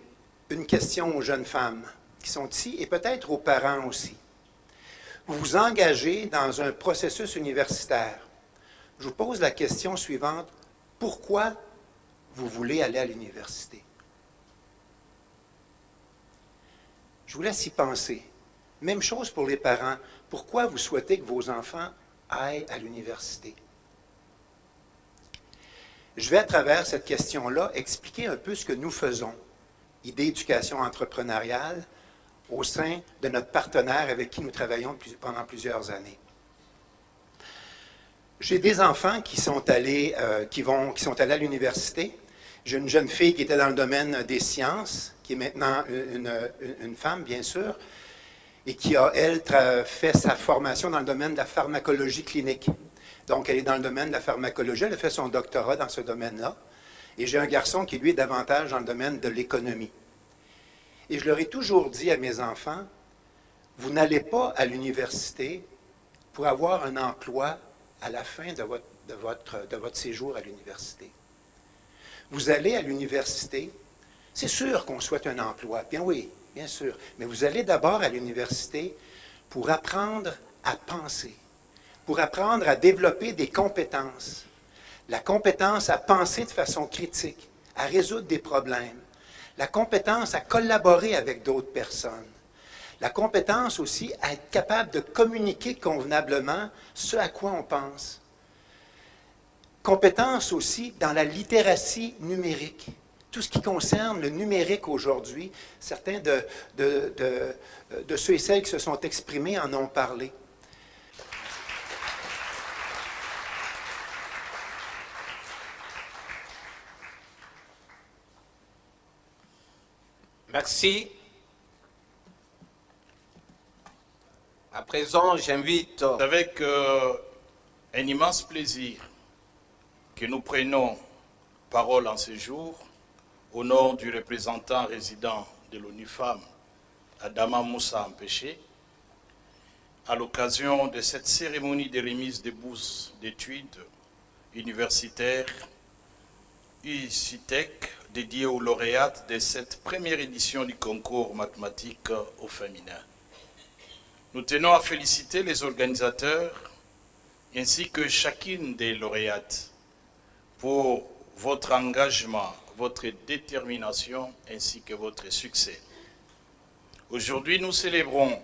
N: une question aux jeunes femmes qui sont ici et peut-être aux parents aussi. Vous vous engagez dans un processus universitaire. Je vous pose la question suivante. Pourquoi vous voulez aller à l'université? Je vous laisse y penser. Même chose pour les parents. Pourquoi vous souhaitez que vos enfants aillent à l'université? Je vais, à travers cette question-là, expliquer un peu ce que nous faisons. ID Éducation entrepreneuriale, au sein de notre partenaire avec qui nous travaillons pendant plusieurs années. J'ai des enfants qui sont allés à l'université. J'ai une jeune fille qui était dans le domaine des sciences, qui est maintenant une femme, bien sûr, et qui a, elle, fait sa formation dans le domaine de la pharmacologie clinique. Donc, elle est dans le domaine de la pharmacologie, elle a fait son doctorat dans ce domaine-là. Et j'ai un garçon qui, lui, est davantage dans le domaine de l'économie. Et je leur ai toujours dit à mes enfants, vous n'allez pas à l'université pour avoir un emploi à la fin de votre séjour à l'université. Vous allez à l'université, c'est sûr qu'on souhaite un emploi, bien oui, bien sûr, mais vous allez d'abord à l'université pour apprendre à penser, pour apprendre à développer des compétences. La compétence à penser de façon critique, à résoudre des problèmes, la compétence à collaborer avec d'autres personnes, la compétence aussi à être capable de communiquer convenablement ce à quoi on pense. Compétence aussi dans la littératie numérique. Tout ce qui concerne le numérique aujourd'hui, certains de ceux et celles qui se sont exprimés en ont parlé.
A: Merci. À présent, j'invite...
O: Avec un immense plaisir que nous prenons parole en ce jour au nom du représentant résident de l'ONU Femmes, Adama Moussa Mpéché, à l'occasion de cette cérémonie de remise des bourses d'études universitaires UCITEC dédiée aux lauréates de cette première édition du concours mathématique au féminin. Nous tenons à féliciter les organisateurs ainsi que chacune des lauréates pour votre engagement, votre détermination ainsi que votre succès. Aujourd'hui, nous célébrons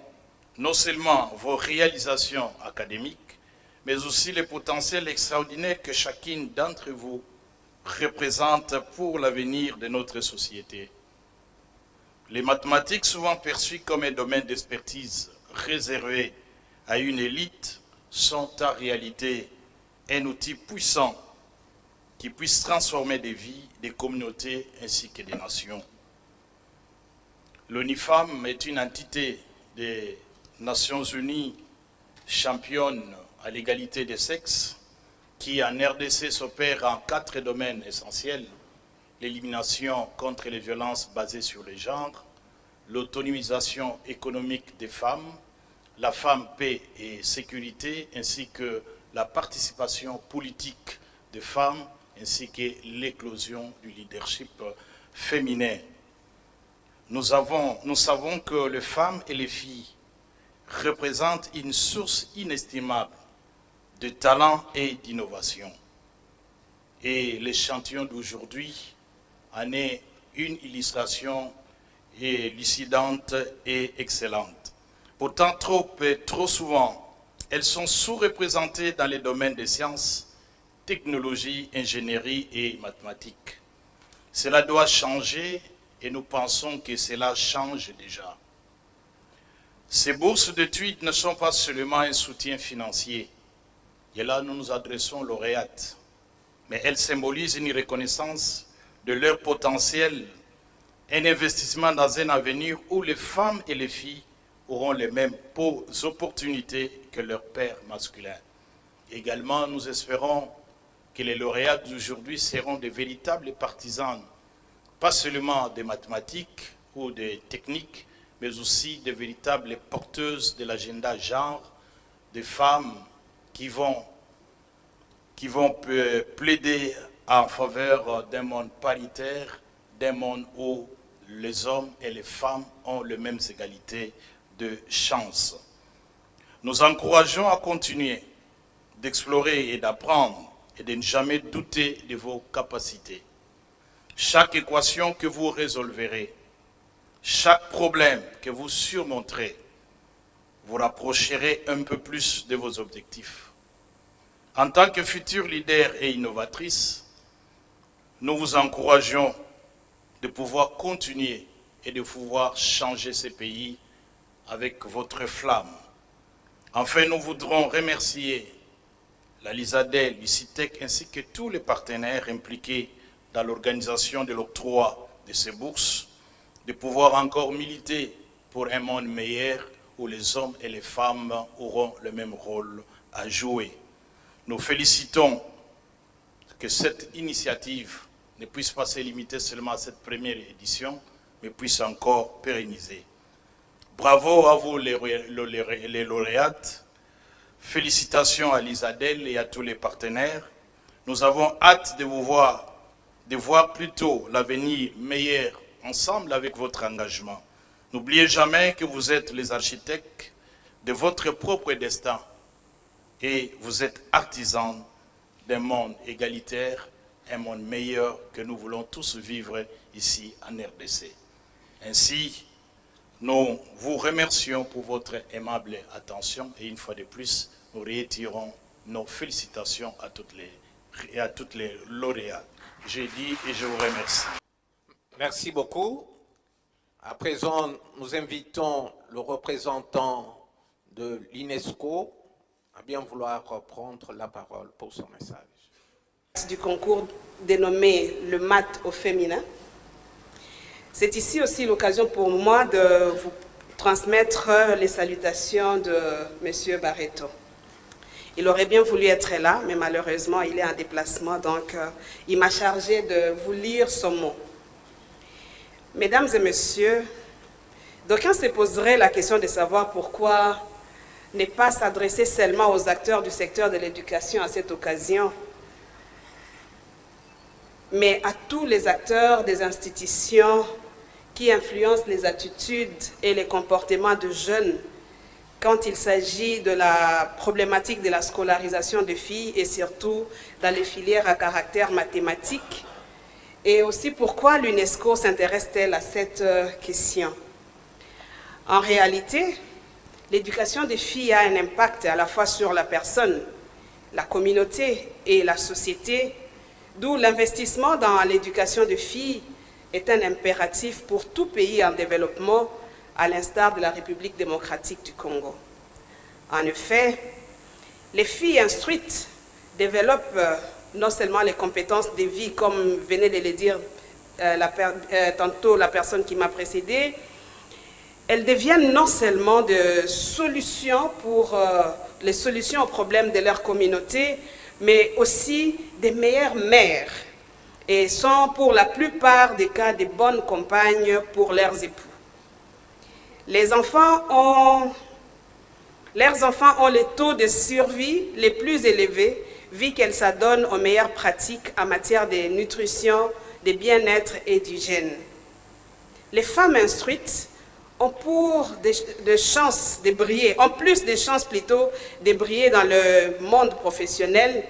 O: non seulement vos réalisations académiques, mais aussi le potentiel extraordinaire que chacune d'entre vous représente pour l'avenir de notre société. Les mathématiques, souvent perçues comme un domaine d'expertise réservé à une élite, sont en réalité un outil puissant qui puisse transformer des vies, des communautés ainsi que des nations. L'ONU Femmes est une entité des Nations Unies championne à l'égalité des sexes qui en RDC s'opère en 4 domaines essentiels: l'élimination contre les violences basées sur les genres, l'autonomisation économique des femmes, la femme, paix et sécurité, ainsi que la participation politique des femmes, ainsi que l'éclosion du leadership féminin. Nous savons que les femmes et les filles représentent une source inestimable de talent et d'innovation. Et l'échantillon d'aujourd'hui en est une illustration élucidante et excellente. Pourtant, trop souvent, elles sont sous-représentées dans les domaines des sciences, technologie, ingénierie et mathématiques. Cela doit changer et nous pensons que cela change déjà. Ces bourses d'études ne sont pas seulement un soutien financier, et là nous nous adressons aux lauréates, mais elles symbolisent une reconnaissance de leur potentiel, un investissement dans un avenir où les femmes et les filles auront les mêmes opportunités que leurs pères masculins. Également, nous espérons que les lauréats d'aujourd'hui seront de véritables partisans, pas seulement des mathématiques ou des techniques, mais aussi de véritables porteuses de l'agenda genre, des femmes qui vont plaider en faveur d'un monde paritaire, d'un monde où les hommes et les femmes ont les mêmes égalités de chance. Nous encourageons à continuer d'explorer et d'apprendre et de ne jamais douter de vos capacités. Chaque équation que vous résolverez, chaque problème que vous surmonterez, vous rapprocherez un peu plus de vos objectifs. En tant que futurs leaders et innovatrices, nous vous encourageons de pouvoir continuer et de pouvoir changer ces pays avec votre flamme. Enfin, nous voudrons remercier la Lisadel, l'ICITEC, ainsi que tous les partenaires impliqués dans l'organisation de l'octroi de ces bourses, de pouvoir encore militer pour un monde meilleur où les hommes et les femmes auront le même rôle à jouer. Nous félicitons que cette initiative ne puisse pas se limiter seulement à cette première édition, mais puisse encore pérenniser. Bravo à vous les lauréates. Félicitations à l'ISADEL et à tous les partenaires. Nous avons hâte de vous voir, de voir plutôt l'avenir meilleur ensemble avec votre engagement. N'oubliez jamais que vous êtes les architectes de votre propre destin et vous êtes artisans d'un monde égalitaire, un monde meilleur que nous voulons tous vivre ici en RDC. Ainsi, nous vous remercions pour votre aimable attention et une fois de plus, nous réitérons nos félicitations à toutes les lauréates. J'ai dit et je vous remercie.
A: Merci beaucoup. À présent, nous invitons le représentant de l'UNESCO à bien vouloir reprendre la parole pour son message.
P: Du concours dénommé le maths au féminin. C'est ici aussi l'occasion pour moi de vous transmettre les salutations de M. Barreto. Il aurait bien voulu être là, mais malheureusement, il est en déplacement, donc il m'a chargé de vous lire son mot. Mesdames et messieurs, d'aucuns se poseraient la question de savoir pourquoi ne pas s'adresser seulement aux acteurs du secteur de l'éducation à cette occasion, mais à tous les acteurs des institutions qui influencent les attitudes et les comportements de jeunes quand il s'agit de la problématique de la scolarisation des filles et surtout dans les filières à caractère mathématique. Et aussi pourquoi l'UNESCO s'intéresse-t-elle à cette question? En réalité, l'éducation des filles a un impact à la fois sur la personne, la communauté et la société, d'où l'investissement dans l'éducation des filles est un impératif pour tout pays en développement, à l'instar de la République démocratique du Congo. En effet, les filles instruites développent non seulement les compétences de vie, comme venait de le dire tantôt la personne qui m'a précédée, elles deviennent non seulement des solutions pour les solutions aux problèmes de leur communauté, mais aussi des meilleures mères et sont pour la plupart des cas des bonnes compagnes pour leurs époux. Leurs enfants ont les taux de survie les plus élevés vu qu'elles s'adonnent aux meilleures pratiques en matière de nutrition, de bien-être et d'hygiène. Les femmes instruites ont plus de chances de briller dans le monde professionnel,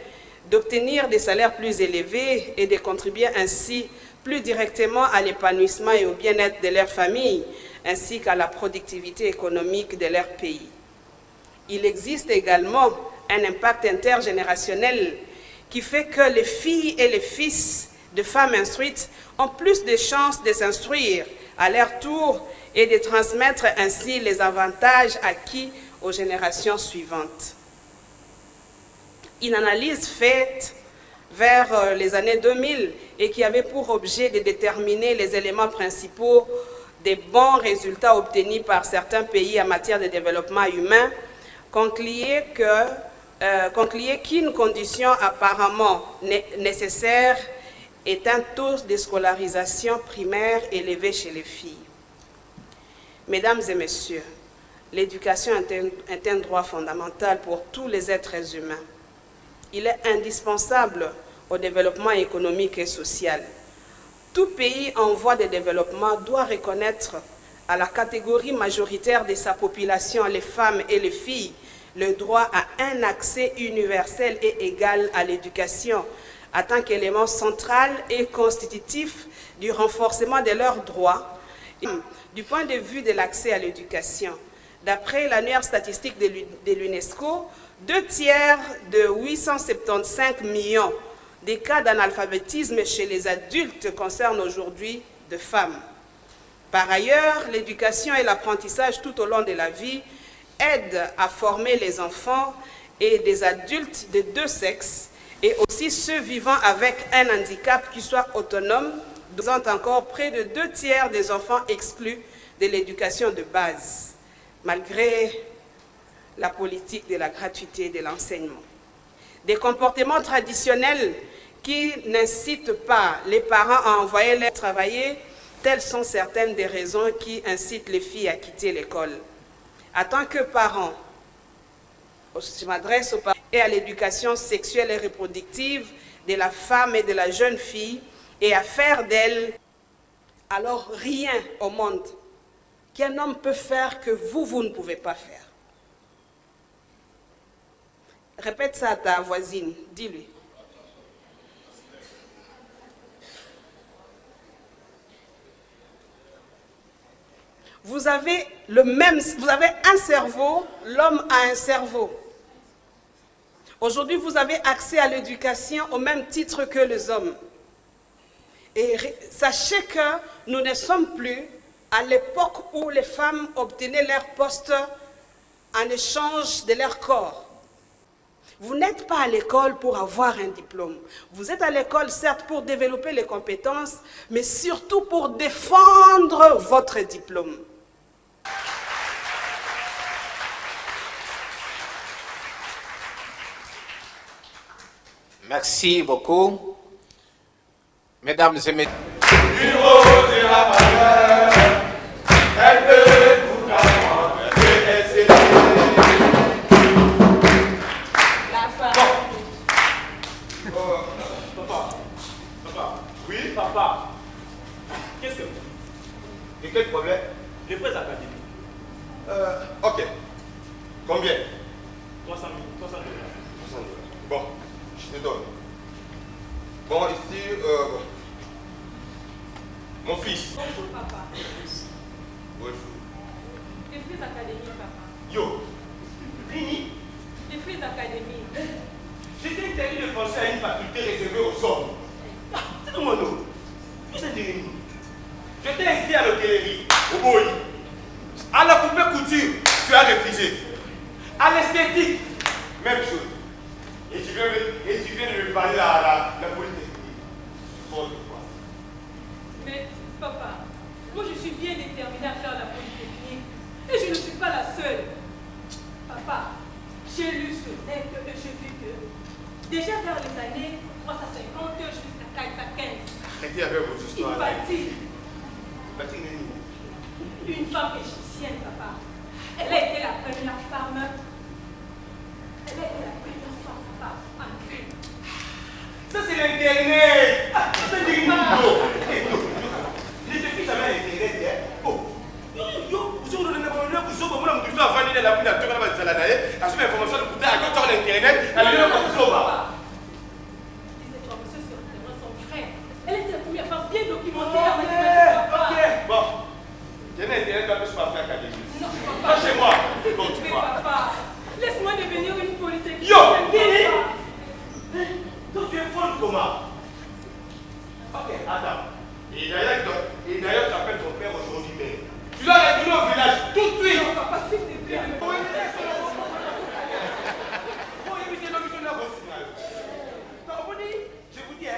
P: d'obtenir des salaires plus élevés et de contribuer ainsi plus directement à l'épanouissement et au bien-être de leur famille, ainsi qu'à la productivité économique de leur pays. Il existe également un impact intergénérationnel qui fait que les filles et les fils de femmes instruites ont plus de chances de s'instruire à leur tour et de transmettre ainsi les avantages acquis aux générations suivantes. Une analyse faite vers les années 2000 et qui avait pour objet de déterminer les éléments principaux des bons résultats obtenus par certains pays en matière de développement humain concluait qu'une condition apparemment nécessaire est un taux de scolarisation primaire élevé chez les filles. Mesdames et messieurs, l'éducation est un droit fondamental pour tous les êtres humains. Il est indispensable au développement économique et social. Tout pays en voie de développement doit reconnaître à la catégorie majoritaire de sa population, les femmes et les filles, le droit à un accès universel et égal à l'éducation, en tant qu'élément central et constitutif du renforcement de leurs droits. Du point de vue de l'accès à l'éducation, d'après l'annuaire statistique de l'UNESCO, 2/3 de 875 millions des cas d'analphabétisme chez les adultes concernent aujourd'hui des femmes. Par ailleurs, l'éducation et l'apprentissage tout au long de la vie aident à former les enfants et des adultes des deux sexes et aussi ceux vivant avec un handicap qui soit autonome, dont encore près de 2/3 des enfants exclus de l'éducation de base, malgré la politique de la gratuité de l'enseignement. Des comportements traditionnels qui n'incitent pas les parents à envoyer les travailler, telles sont certaines des raisons qui incitent les filles à quitter l'école. En tant que parents, je m'adresse aux parents et à l'éducation sexuelle et reproductive de la femme et de la jeune fille et à faire d'elle alors rien au monde qu'un homme peut faire que vous ne pouvez pas faire. Répète ça à ta voisine, dis-lui. Vous avez un cerveau, l'homme a un cerveau. Aujourd'hui, vous avez accès à l'éducation au même titre que les hommes. Et sachez que nous ne sommes plus à l'époque où les femmes obtenaient leur poste en échange de leur corps. Vous n'êtes pas à l'école pour avoir un diplôme. Vous êtes à l'école, certes, pour développer les compétences, mais surtout pour défendre votre diplôme.
A: Merci beaucoup. Mesdames et messieurs.
Q: Oui, papa. Qu'est-ce que... Et quel problème? Les frais académiques. Ok. Combien? 300 000. 300 000. Bon, je te donne. Bon, ici, mon fils.
R: Bonjour, papa.
Q: Bonjour.
R: Les frais académiques, papa.
Q: Yo, Rini.
R: Les frais académiques.
Q: J'étais interdit de penser à une faculté réservée aux hommes. C'est mon nom. Vous êtes Rini. J'étais inscrit à l'hôtellerie, au Boï. À la couture, tu as refusé. À l'esthétique, même chose. Et tu viens de me parler à la polytechnique.
R: Mais, papa, moi je suis bien déterminée à faire la polytechnique. Et je ne suis pas la seule. Papa, j'ai lu ce net et j'ai vu que déjà vers les années 350 jusqu'à 415.
Q: Arrêtez avec vos histoires.
R: Une femme égyptienne, papa. Elle a été la première femme. Elle a été la première femme, papa, en Afrique.
Q: Ça c'est l'internet. C'est des mots. Je te fiche jamais à l'internet. Oh. Yo, vous avez donné un peu vous avez dit ça avant la pluie, la tour, la salade. À ce information de coûter à quand on l'internet, à l'heure comme ça.
R: Les informations sur Internet sont vraies. Elle était la première femme bien documentée en mathématiques, papa.
Q: Ok, bon. J'ai un intérêt quand je suis pas fait académique. Non, papa. Pas chez moi.
R: Mais papa, laisse-moi devenir une polytechnique.
Q: Yo, Guinée. Donc tu es folle comment? Ok, attends. Et d'ailleurs, tu appelles ton père aujourd'hui même. Tu dois retourner au village tout de suite.
R: Non, papa, s'il te plaît.
Q: Je vous dis,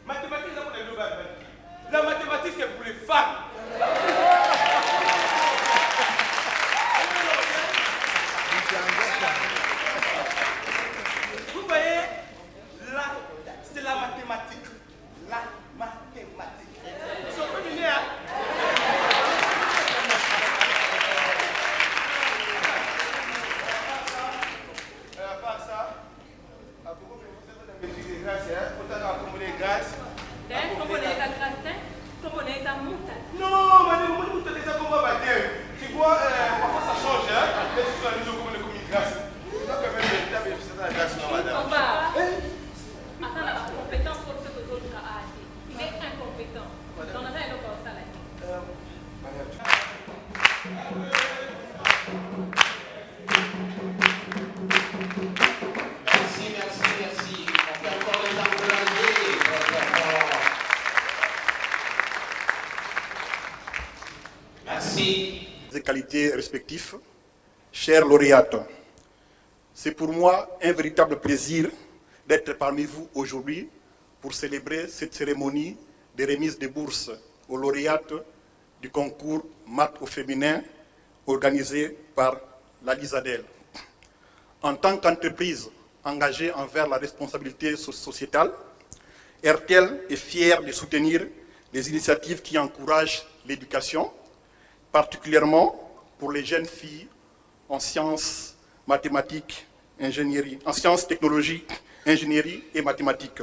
Q: mathématiques, c'est pour les globales. La mathématique, c'est pour les femmes. Vous voyez, là, c'est la mathématique. La mathématique. Ils sont féminins, hein? À part ça, à beaucoup de vous avez des grâces, hein? Pourtant, à commander les grâces. Non, madame, moi, vous avez ça comme un baptême. Tu vois, parfois ça change, hein? Mais tu sois à nous comme une grâce. Tu dois quand même véritable et la grâce, non, madame.
R: Attends, la compétence pour ce que l'autre a été. Il est incompétent. Dans la salle, il est ça là.
A: Merci. On fait encore les applaudissements. Merci.
S: Des qualités respectives, chers lauréates, c'est pour moi un véritable plaisir d'être parmi vous aujourd'hui pour célébrer cette cérémonie de remise des bourses aux lauréates du concours Maths au féminin organisé par la Lisadel. En tant qu'entreprise engagée envers la responsabilité sociétale, RTL est fière de soutenir les initiatives qui encouragent l'éducation, particulièrement pour les jeunes filles en sciences, mathématiques, ingénierie, en sciences, technologies, ingénierie et mathématiques.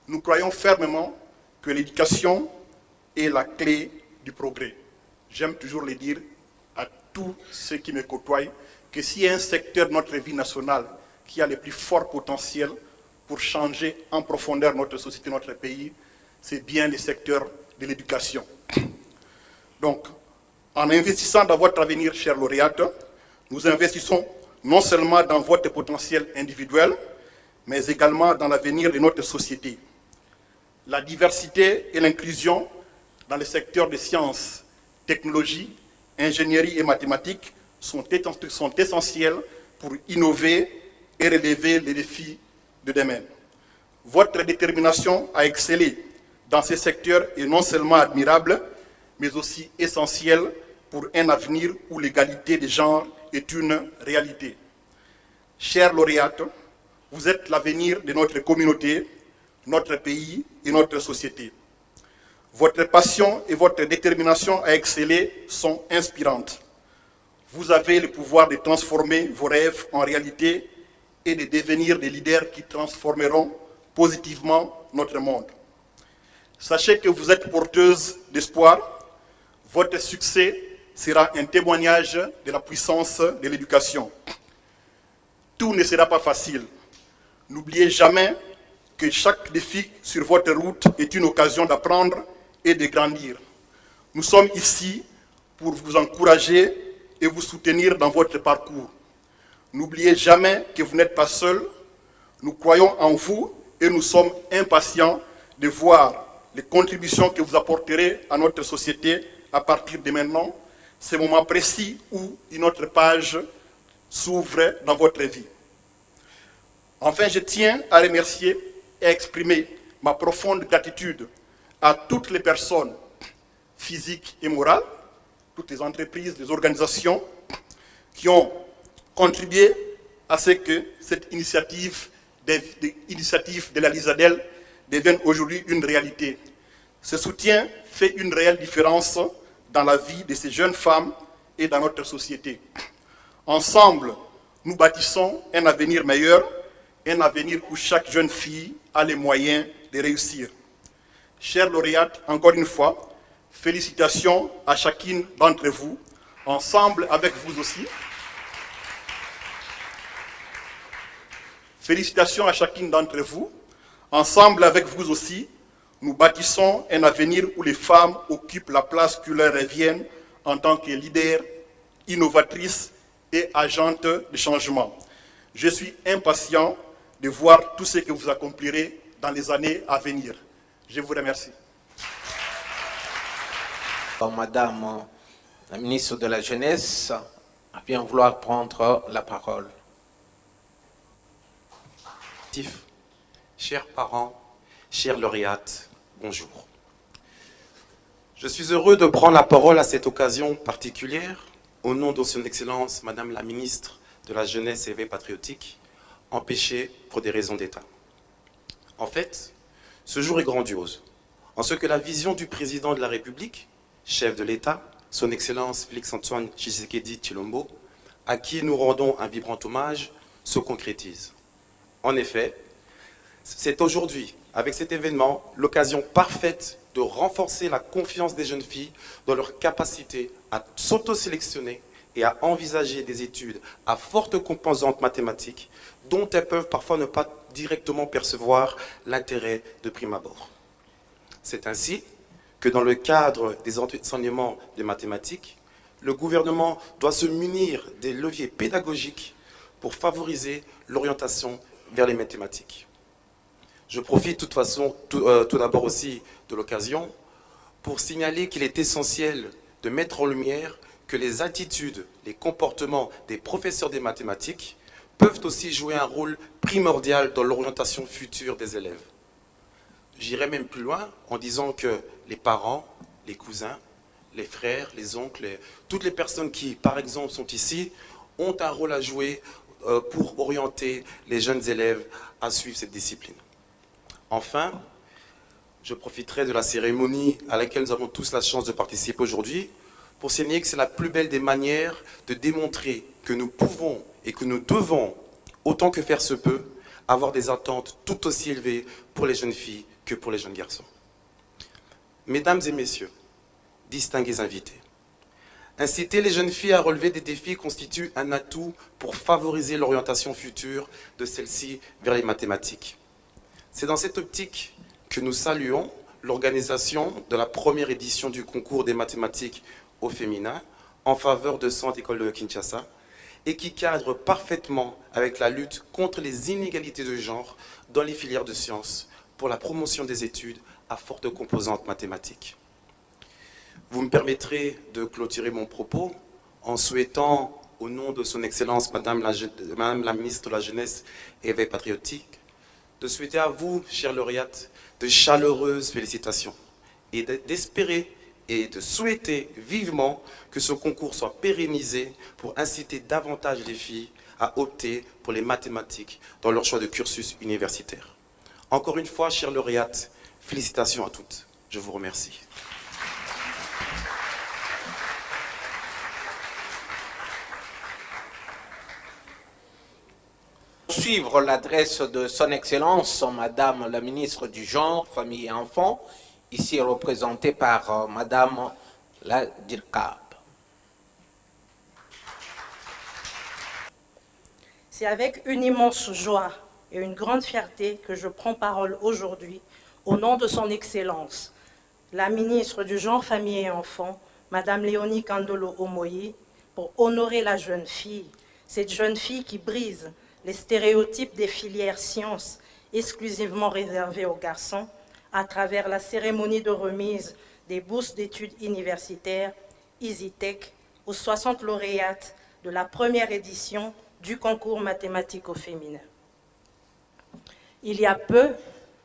S: Nous croyons fermement que l'éducation est la clé du progrès. J'aime toujours le dire à tous ceux qui me côtoient que s'il y a un secteur de notre vie nationale qui a le plus fort potentiel pour changer en profondeur notre société, notre pays, c'est bien le secteur de l'éducation. Donc, en investissant dans votre avenir, chers lauréates, nous investissons non seulement dans votre potentiel individuel, mais également dans l'avenir de notre société. La diversité et l'inclusion dans le secteur des sciences, technologies, ingénierie et mathématiques sont essentielles pour innover et relever les défis de demain. Votre détermination à exceller dans ces secteurs est non seulement admirable, mais aussi essentielle pour un avenir où l'égalité des genres est une réalité. Chers lauréates, vous êtes l'avenir de notre communauté, notre pays et notre société. Votre passion et votre détermination à exceller sont inspirantes. Vous avez le pouvoir de transformer vos rêves en réalité et de devenir des leaders qui transformeront positivement notre monde. Sachez que vous êtes porteuse d'espoir. Votre succès sera un témoignage de la puissance de l'éducation. Tout ne sera pas facile. N'oubliez jamais que chaque défi sur votre route est une occasion d'apprendre et de grandir. Nous sommes ici pour vous encourager et vous soutenir dans votre parcours. N'oubliez jamais que vous n'êtes pas seul. Nous croyons en vous et nous sommes impatients de voir les contributions que vous apporterez à notre société à partir de maintenant. C'est le moment précis où une autre page s'ouvre dans votre vie. Enfin, je tiens à remercier et à exprimer ma profonde gratitude à toutes les personnes physiques et morales, toutes les entreprises, les organisations qui ont contribué à ce que cette initiative de la Lisadel devienne aujourd'hui une réalité. Ce soutien fait une réelle différence dans la vie de ces jeunes femmes et dans notre société. Ensemble, nous bâtissons un avenir meilleur, un avenir où chaque jeune fille a les moyens de réussir. Chers lauréates, encore une fois, félicitations à chacune d'entre vous, ensemble avec vous aussi. Félicitations à chacune d'entre vous, ensemble avec vous aussi, nous bâtissons un avenir où les femmes occupent la place qui leur revient en tant que leaders, innovatrices et agentes de changement. Je suis impatient de voir tout ce que vous accomplirez dans les années à venir. Je vous remercie.
A: Madame la ministre de la Jeunesse a bien vouloir prendre la parole.
T: Chers parents, chers lauréates, bonjour. Je suis heureux de prendre la parole à cette occasion particulière au nom de son Excellence Madame la ministre de la Jeunesse et Éveil patriotique, empêchée pour des raisons d'État. En fait, ce jour est grandiose, en ce que la vision du président de la République, chef de l'État, son Excellence Félix-Antoine Tshisekedi Tshilombo, à qui nous rendons un vibrant hommage, se concrétise. En effet, c'est aujourd'hui, avec cet événement, l'occasion parfaite de renforcer la confiance des jeunes filles dans leur capacité à s'auto-sélectionner et à envisager des études à forte composante mathématique dont elles peuvent parfois ne pas directement percevoir l'intérêt de prime abord. C'est ainsi que dans le cadre des enseignements de mathématiques, le gouvernement doit se munir des leviers pédagogiques pour favoriser l'orientation vers les mathématiques. Je profite de toute façon tout d'abord aussi de l'occasion pour signaler qu'il est essentiel de mettre en lumière que les attitudes, les comportements des professeurs des mathématiques peuvent aussi jouer un rôle primordial dans l'orientation future des élèves. J'irai même plus loin en disant que les parents, les cousins, les frères, les oncles, toutes les personnes qui, par exemple, sont ici, ont un rôle à jouer pour orienter les jeunes élèves à suivre cette discipline. Enfin, je profiterai de la cérémonie à laquelle nous avons tous la chance de participer aujourd'hui pour signaler que c'est la plus belle des manières de démontrer que nous pouvons et que nous devons, autant que faire se peut, avoir des attentes tout aussi élevées pour les jeunes filles que pour les jeunes garçons. Mesdames et messieurs, distingués invités, inciter les jeunes filles à relever des défis constitue un atout pour favoriser l'orientation future de celles-ci vers les mathématiques. C'est dans cette optique que nous saluons l'organisation de la première édition du concours des mathématiques au féminin en faveur de 100 écoles de Kinshasa et qui cadre parfaitement avec la lutte contre les inégalités de genre dans les filières de sciences pour la promotion des études à forte composante mathématique. Vous me permettrez de clôturer mon propos en souhaitant, au nom de son Excellence Madame la Ministre de la Jeunesse et Éveil Patriotique, de souhaiter à vous, chère lauréate, de chaleureuses félicitations et d'espérer et de souhaiter vivement que ce concours soit pérennisé pour inciter davantage les filles à opter pour les mathématiques dans leur choix de cursus universitaire. Encore une fois, chère lauréate, félicitations à toutes. Je vous remercie.
A: Suivre l'adresse de son Excellence, Madame la Ministre du Genre, Famille et Enfants, ici représentée par Madame la DIRCAB.
U: C'est avec une immense joie et une grande fierté que je prends parole aujourd'hui au nom de son Excellence, la Ministre du Genre, Famille et Enfants, Madame Léonie Kandolo Omoyi, pour honorer la jeune fille, cette jeune fille qui brise les stéréotypes des filières sciences exclusivement réservées aux garçons à travers la cérémonie de remise des bourses d'études universitaires EasyTech aux 60 lauréates de la première édition du concours mathématique au féminin. Il y a peu,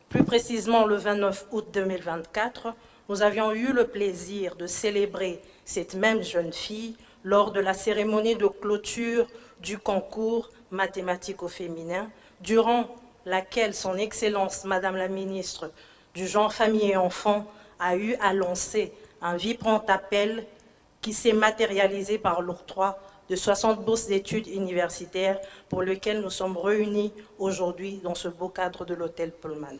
U: plus précisément le 29 août 2024, nous avions eu le plaisir de célébrer cette même jeune fille lors de la cérémonie de clôture du concours mathématique au féminin, durant laquelle son Excellence Madame la Ministre du Genre, Famille et Enfants a eu à lancer un vibrant appel qui s'est matérialisé par l'octroi de 60 bourses d'études universitaires pour lesquelles nous sommes réunis aujourd'hui dans ce beau cadre de l'hôtel Pullman.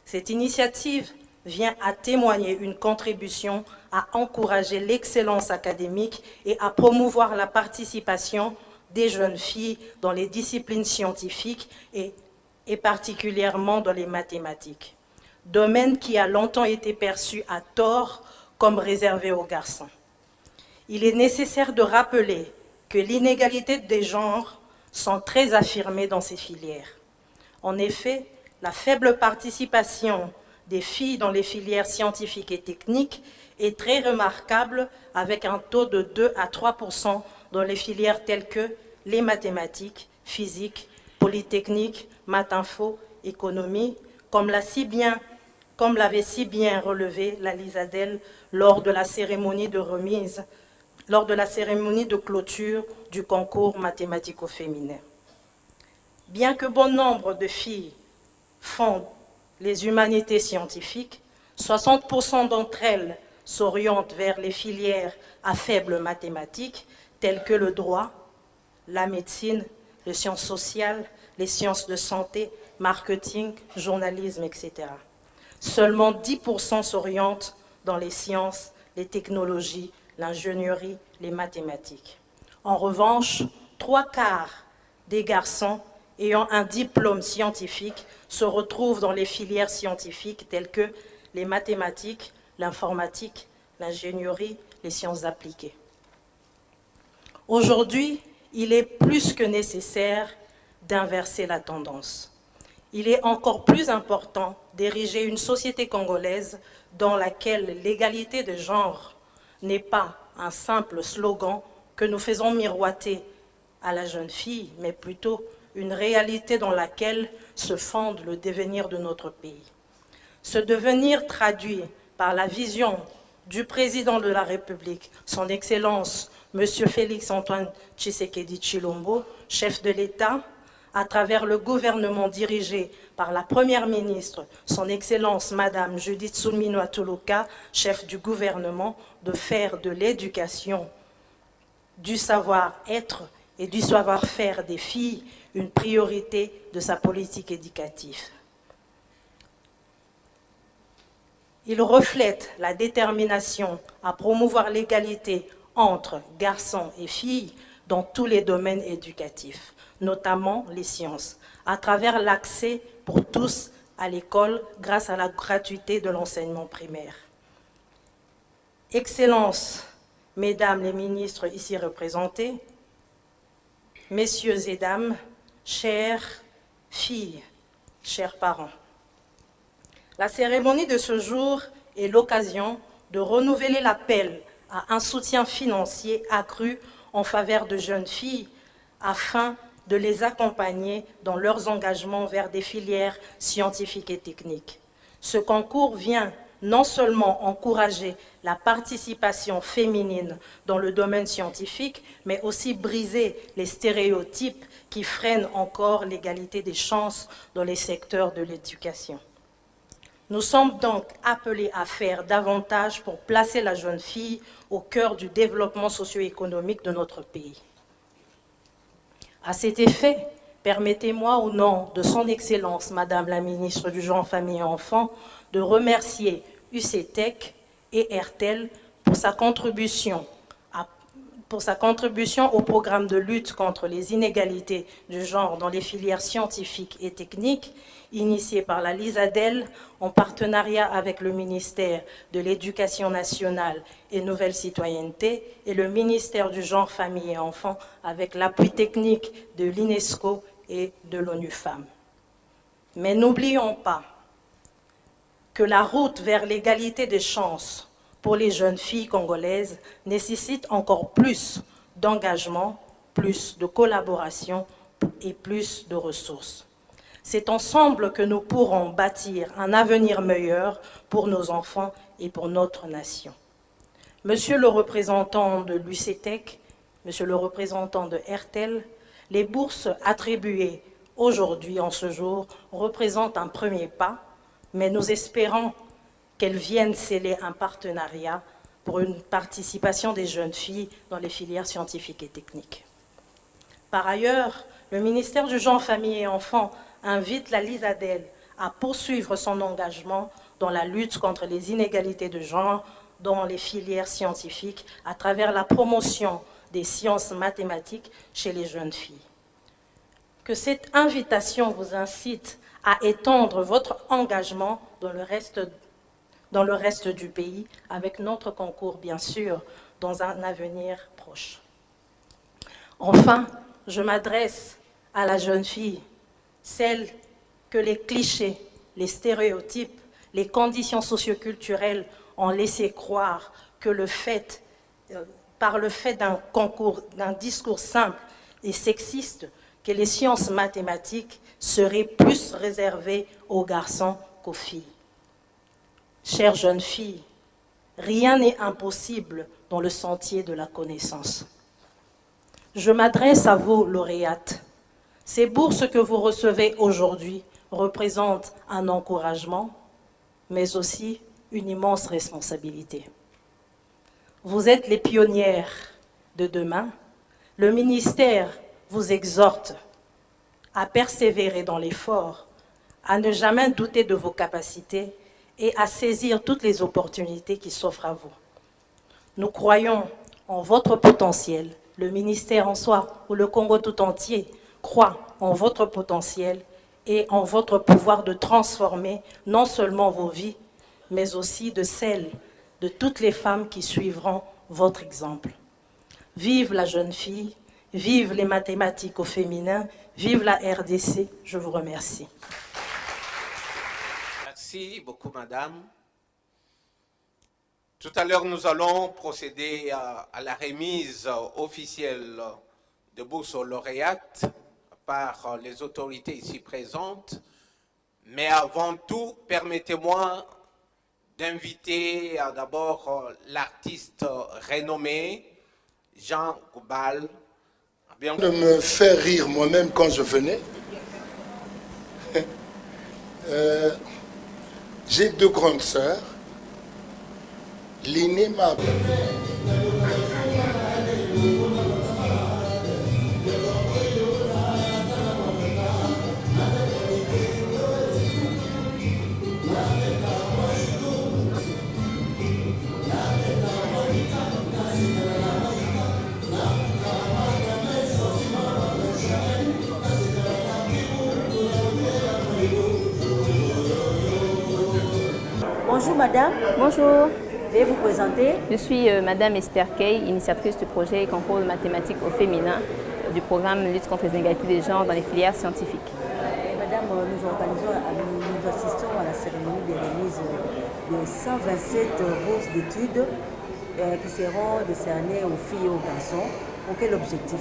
U: Cette initiative vient à témoigner une contribution à encourager l'excellence académique et à promouvoir la participation des jeunes filles dans les disciplines scientifiques et particulièrement dans les mathématiques, domaine qui a longtemps été perçu à tort comme réservé aux garçons. Il est nécessaire de rappeler que l'inégalité des genres sont très affirmées dans ces filières. En effet, la faible participation des filles dans les filières scientifiques et techniques est très remarquable, avec un taux de 2 à 3% dans les filières telles que les mathématiques, physique, polytechnique, maths info, économie, comme l'avait si bien relevé la Lisadel lors de la cérémonie de remise, lors de la cérémonie de clôture du concours mathématique au féminin. Bien que bon nombre de filles font les humanités scientifiques, 60% d'entre elles s'orientent vers les filières à faible mathématique, telles que le droit, la médecine, les sciences sociales, les sciences de santé, marketing, journalisme, etc. Seulement 10% s'orientent dans les sciences, les technologies, l'ingénierie, les mathématiques. En revanche, 3/4 des garçons ayant un diplôme scientifique se retrouvent dans les filières scientifiques telles que les mathématiques, l'informatique, l'ingénierie, les sciences appliquées. Aujourd'hui, il est plus que nécessaire d'inverser la tendance. Il est encore plus important d'ériger une société congolaise dans laquelle l'égalité de genre n'est pas un simple slogan que nous faisons miroiter à la jeune fille, mais plutôt une réalité dans laquelle se fonde le devenir de notre pays. Ce devenir traduit par la vision du président de la République, son Excellence, M. Félix-Antoine Tshisekedi Tshilombo, chef de l'État, à travers le gouvernement dirigé par la Première ministre, son Excellence Madame Judith Suminwa Tuluka, chef du gouvernement, de faire de l'éducation, du savoir-être et du savoir-faire des filles une priorité de sa politique éducative. Il reflète la détermination à promouvoir l'égalité entre garçons et filles dans tous les domaines éducatifs, notamment les sciences, à travers l'accès pour tous à l'école grâce à la gratuité de l'enseignement primaire. Excellences, Mesdames les ministres ici représentés, Messieurs et Dames, chères filles, chers parents, la cérémonie de ce jour est l'occasion de renouveler l'appel à un soutien financier accru en faveur de jeunes filles afin de les accompagner dans leurs engagements vers des filières scientifiques et techniques. Ce concours vient non seulement encourager la participation féminine dans le domaine scientifique, mais aussi briser les stéréotypes qui freinent encore l'égalité des chances dans les secteurs de l'éducation. Nous sommes donc appelés à faire davantage pour placer la jeune fille au cœur du développement socio-économique de notre pays. À cet effet, permettez-moi, au nom de son Excellence, Madame la ministre du Genre, Famille et Enfants, de remercier UCTEC et RTL pour sa contribution au programme de lutte contre les inégalités de genre dans les filières scientifiques et techniques, initié par la LISADEL en partenariat avec le ministère de l'Éducation nationale et Nouvelle Citoyenneté et le ministère du Genre, Famille et Enfants avec l'appui technique de l'UNESCO et de l'ONU Femmes. Mais n'oublions pas que la route vers l'égalité des chances pour les jeunes filles congolaises nécessite encore plus d'engagement, plus de collaboration et plus de ressources. C'est ensemble que nous pourrons bâtir un avenir meilleur pour nos enfants et pour notre nation. Monsieur le représentant de l'UCTEC, Monsieur le représentant de RTL, les bourses attribuées aujourd'hui, en ce jour, représentent un premier pas, mais nous espérons qu'elles viennent sceller un partenariat pour une participation des jeunes filles dans les filières scientifiques et techniques. Par ailleurs, le ministère du Genre, Famille et Enfants invite la LISADEL à poursuivre son engagement dans la lutte contre les inégalités de genre dans les filières scientifiques à travers la promotion des sciences mathématiques chez les jeunes filles. Que cette invitation vous incite à étendre votre engagement dans le reste du pays, avec notre concours, bien sûr, dans un avenir proche. Enfin, je m'adresse à la jeune fille, celle que les clichés, les stéréotypes, les conditions socioculturelles ont laissé croire que par le fait d'un discours simple et sexiste, que les sciences mathématiques seraient plus réservées aux garçons qu'aux filles. Chères jeunes filles, rien n'est impossible dans le sentier de la connaissance. Je m'adresse à vous, lauréates. Ces bourses que vous recevez aujourd'hui représentent un encouragement, mais aussi une immense responsabilité. Vous êtes les pionnières de demain. Le ministère vous exhorte à persévérer dans l'effort, à ne jamais douter de vos capacités et à saisir toutes les opportunités qui s'offrent à vous. Nous croyons en votre potentiel. Le ministère en soi ou le Congo tout entier croit en votre potentiel et en votre pouvoir de transformer non seulement vos vies, mais aussi de celles de toutes les femmes qui suivront votre exemple. Vive la jeune fille, vive les mathématiques au féminin, vive la RDC, je vous remercie.
A: Merci beaucoup, madame. Tout à l'heure, nous allons procéder à la remise officielle de bourses aux lauréates par les autorités ici présentes. Mais avant tout, permettez-moi d'inviter d'abord l'artiste renommé Jean Goubal.
C: De me faire rire moi-même quand je venais. J'ai 2 grandes sœurs. L'aînée m'a...
V: Bonjour madame.
F: Bonjour.
V: Veuillez vous présenter.
F: Je suis madame Esther Kay, initiatrice du projet concours de mathématiques au féminin du programme Lutte contre les inégalités des genres dans les filières scientifiques.
V: Madame, nous assistons à la cérémonie de remise de 127 bourses d'études qui seront décernées aux filles et aux garçons. Pour quel objectif?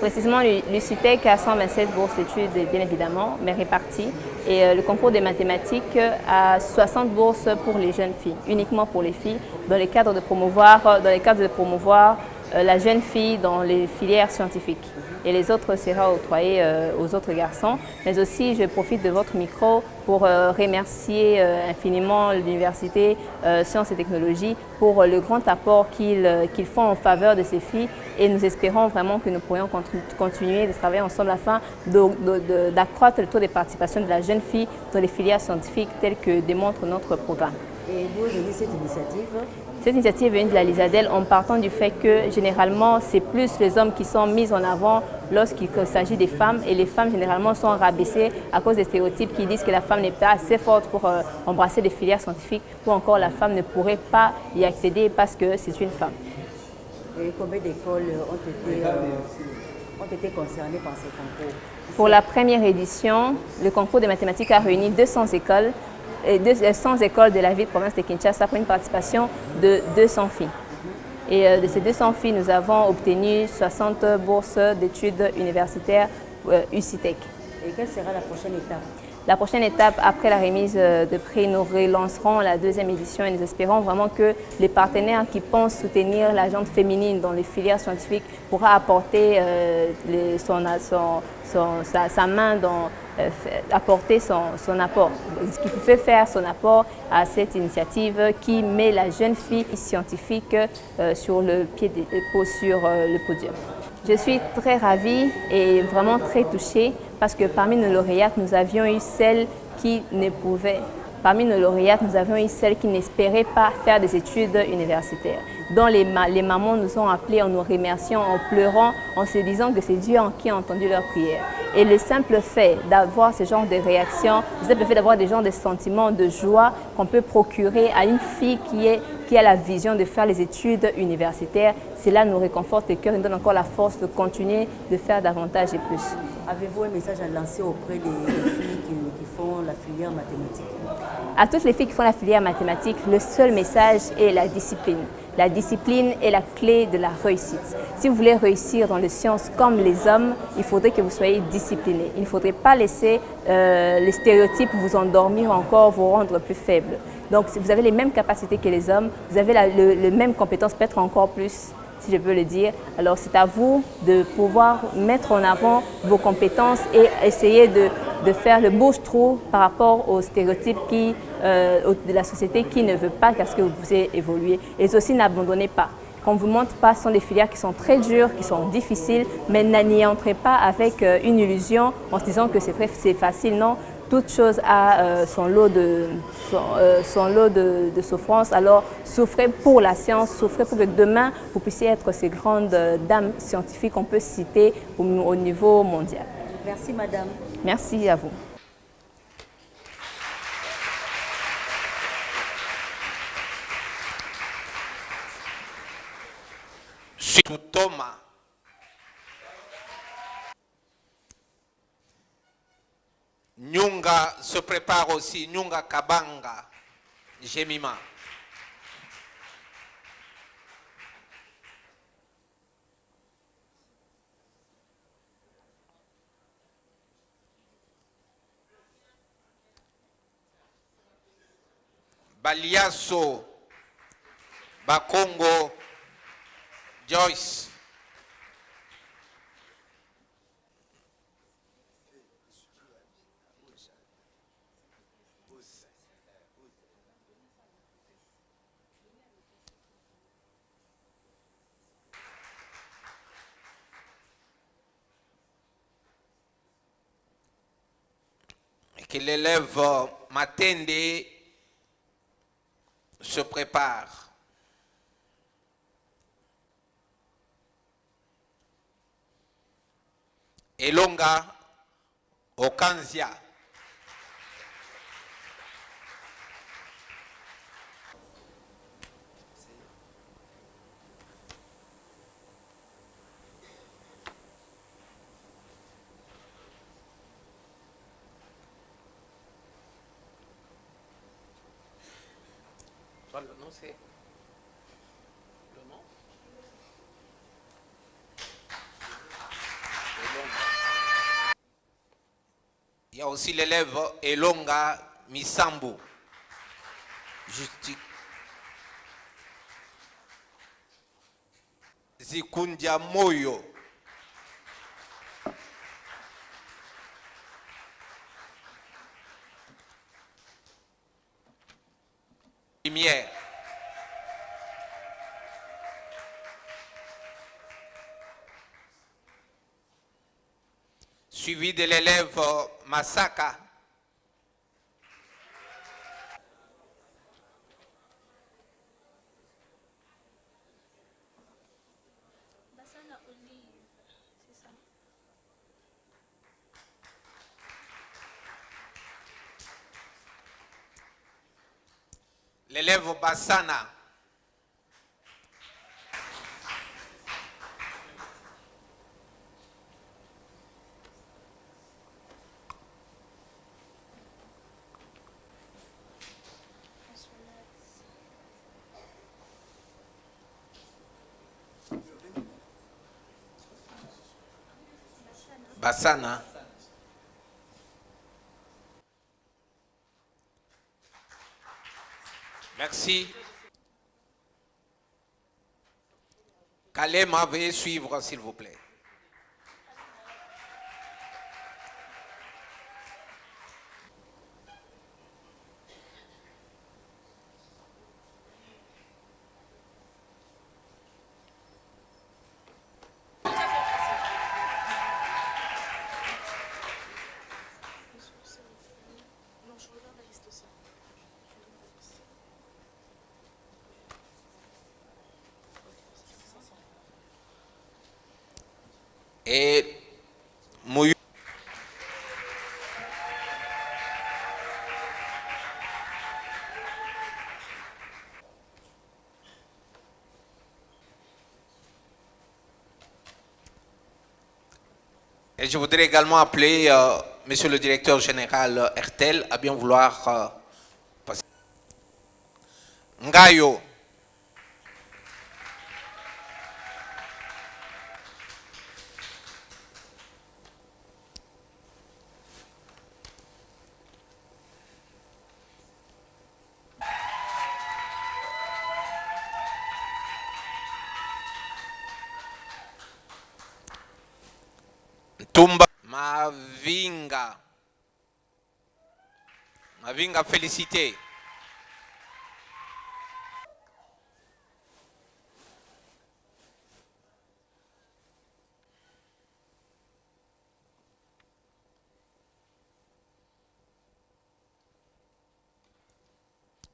F: Précisément, l'UCITEC a 127 bourses d'études, bien évidemment, mais réparties. Et le concours des mathématiques a 60 bourses pour les jeunes filles, uniquement pour les filles, dans le cadre de promouvoir la jeune fille dans les filières scientifiques. Et les autres sera octroyé aux autres garçons. Mais aussi, je profite de votre micro pour remercier infiniment l'Université Sciences et Technologies pour le grand apport qu'ils font en faveur de ces filles. Et nous espérons vraiment que nous pourrions continuer de travailler ensemble afin d'accroître le taux de participation de la jeune fille dans les filières scientifiques telles que démontre notre programme.
V: Et d'où est venue cette initiative?
F: Cette initiative vient de la Lisadel en partant du fait que généralement c'est plus les hommes qui sont mis en avant lorsqu'il s'agit des femmes et les femmes généralement sont rabaissées à cause des stéréotypes qui disent que la femme n'est pas assez forte pour embrasser des filières scientifiques ou encore la femme ne pourrait pas y accéder parce que c'est une femme.
V: Et combien d'écoles ont été concernées par ce concours?
F: Pour la première édition, le concours de mathématiques a réuni 200 écoles. Et 200 écoles de la ville de province de Kinshasa pour une participation de 200 filles. Et de ces 200 filles, nous avons obtenu 60 bourses d'études universitaires UCITEC.
V: Et quelle sera la prochaine étape?
F: La prochaine étape, après la remise de prix, nous relancerons la 2e édition et nous espérons vraiment que les partenaires qui pensent soutenir la gente féminine dans les filières scientifiques pourront apporter sa main dans apporter son apport, ce qui peut faire son apport à cette initiative qui met la jeune fille scientifique sur le podium. Je suis très ravie et vraiment très touchée parce que parmi nos lauréates, nous avions eu celles qui n'espéraient pas faire des études universitaires. Dont les mamans nous ont appelés en nous remerciant, en pleurant, en se disant que c'est Dieu qui a entendu leurs prières. Et le simple fait d'avoir ce genre de réaction, le simple fait d'avoir des genres de sentiments de joie qu'on peut procurer à une fille qui a la vision de faire les études universitaires, cela nous réconforte le cœur, nous donne encore la force de continuer de faire davantage et plus.
V: Avez-vous un message à lancer auprès des filles qui font la filière mathématique?
F: À toutes les filles qui font la filière mathématique, le seul message est la discipline. La discipline est la clé de la réussite. Si vous voulez réussir dans les sciences comme les hommes, il faudrait que vous soyez discipliné. Il ne faudrait pas laisser les stéréotypes vous endormir encore, vous rendre plus faible. Donc, si vous avez les mêmes capacités que les hommes, vous avez les mêmes compétences, peut-être encore plus, si je peux le dire. Alors, c'est à vous de pouvoir mettre en avant vos compétences et essayer de faire le bouche-trou par rapport aux stéréotypes de la société qui ne veut pas qu'à ce que vous puissiez évoluer. Et aussi, n'abandonnez pas. Qu'on ne vous montre pas, ce sont des filières qui sont très dures, qui sont difficiles, mais n'y entrez pas avec une illusion en se disant que c'est facile. Non, toute chose a son lot de souffrance. Alors, souffrez pour la science, souffrez pour que demain, vous puissiez être ces grandes dames scientifiques qu'on peut citer au niveau mondial.
V: Merci, madame.
F: Merci à vous.
A: Thomas. Nyunga se prépare aussi, Nyunga Kabanga, Jemima. Baliaso Bakongo Joyce. Et que l'élève Matende se prépare. Elonga Okanzia. Le nom, c'est le nom. Il y a aussi l'élève Elonga Misambu. Zikundia Moyo. Lumière. Suivi de l'élève Masaka. L'élève Bassana. Bassana. Merci. Kalema, veuillez suivre, s'il vous plaît. Et Mouyou. Et je voudrais également appeler Monsieur le directeur général Hertel à bien vouloir passer. Ngayo. Tumba Mavinga. Mavinga, félicité.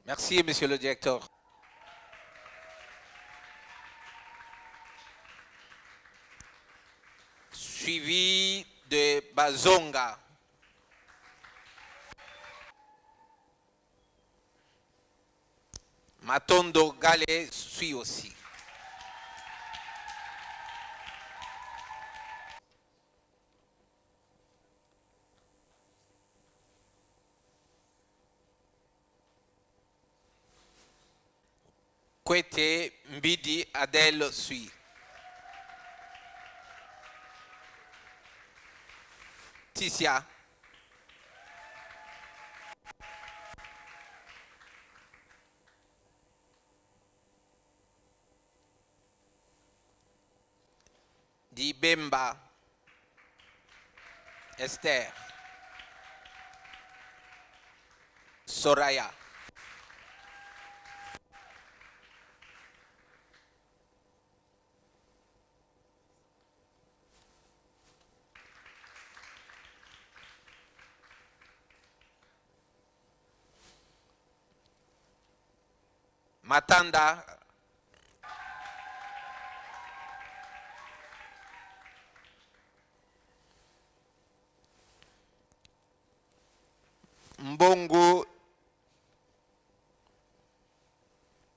A: Merci, monsieur le directeur. Suivi de Bazonga. Matondo Gale suit aussi. Kwete Mbidi Adel suit. Ticia. Dibemba Esther. Soraya. Matanda. Mbongo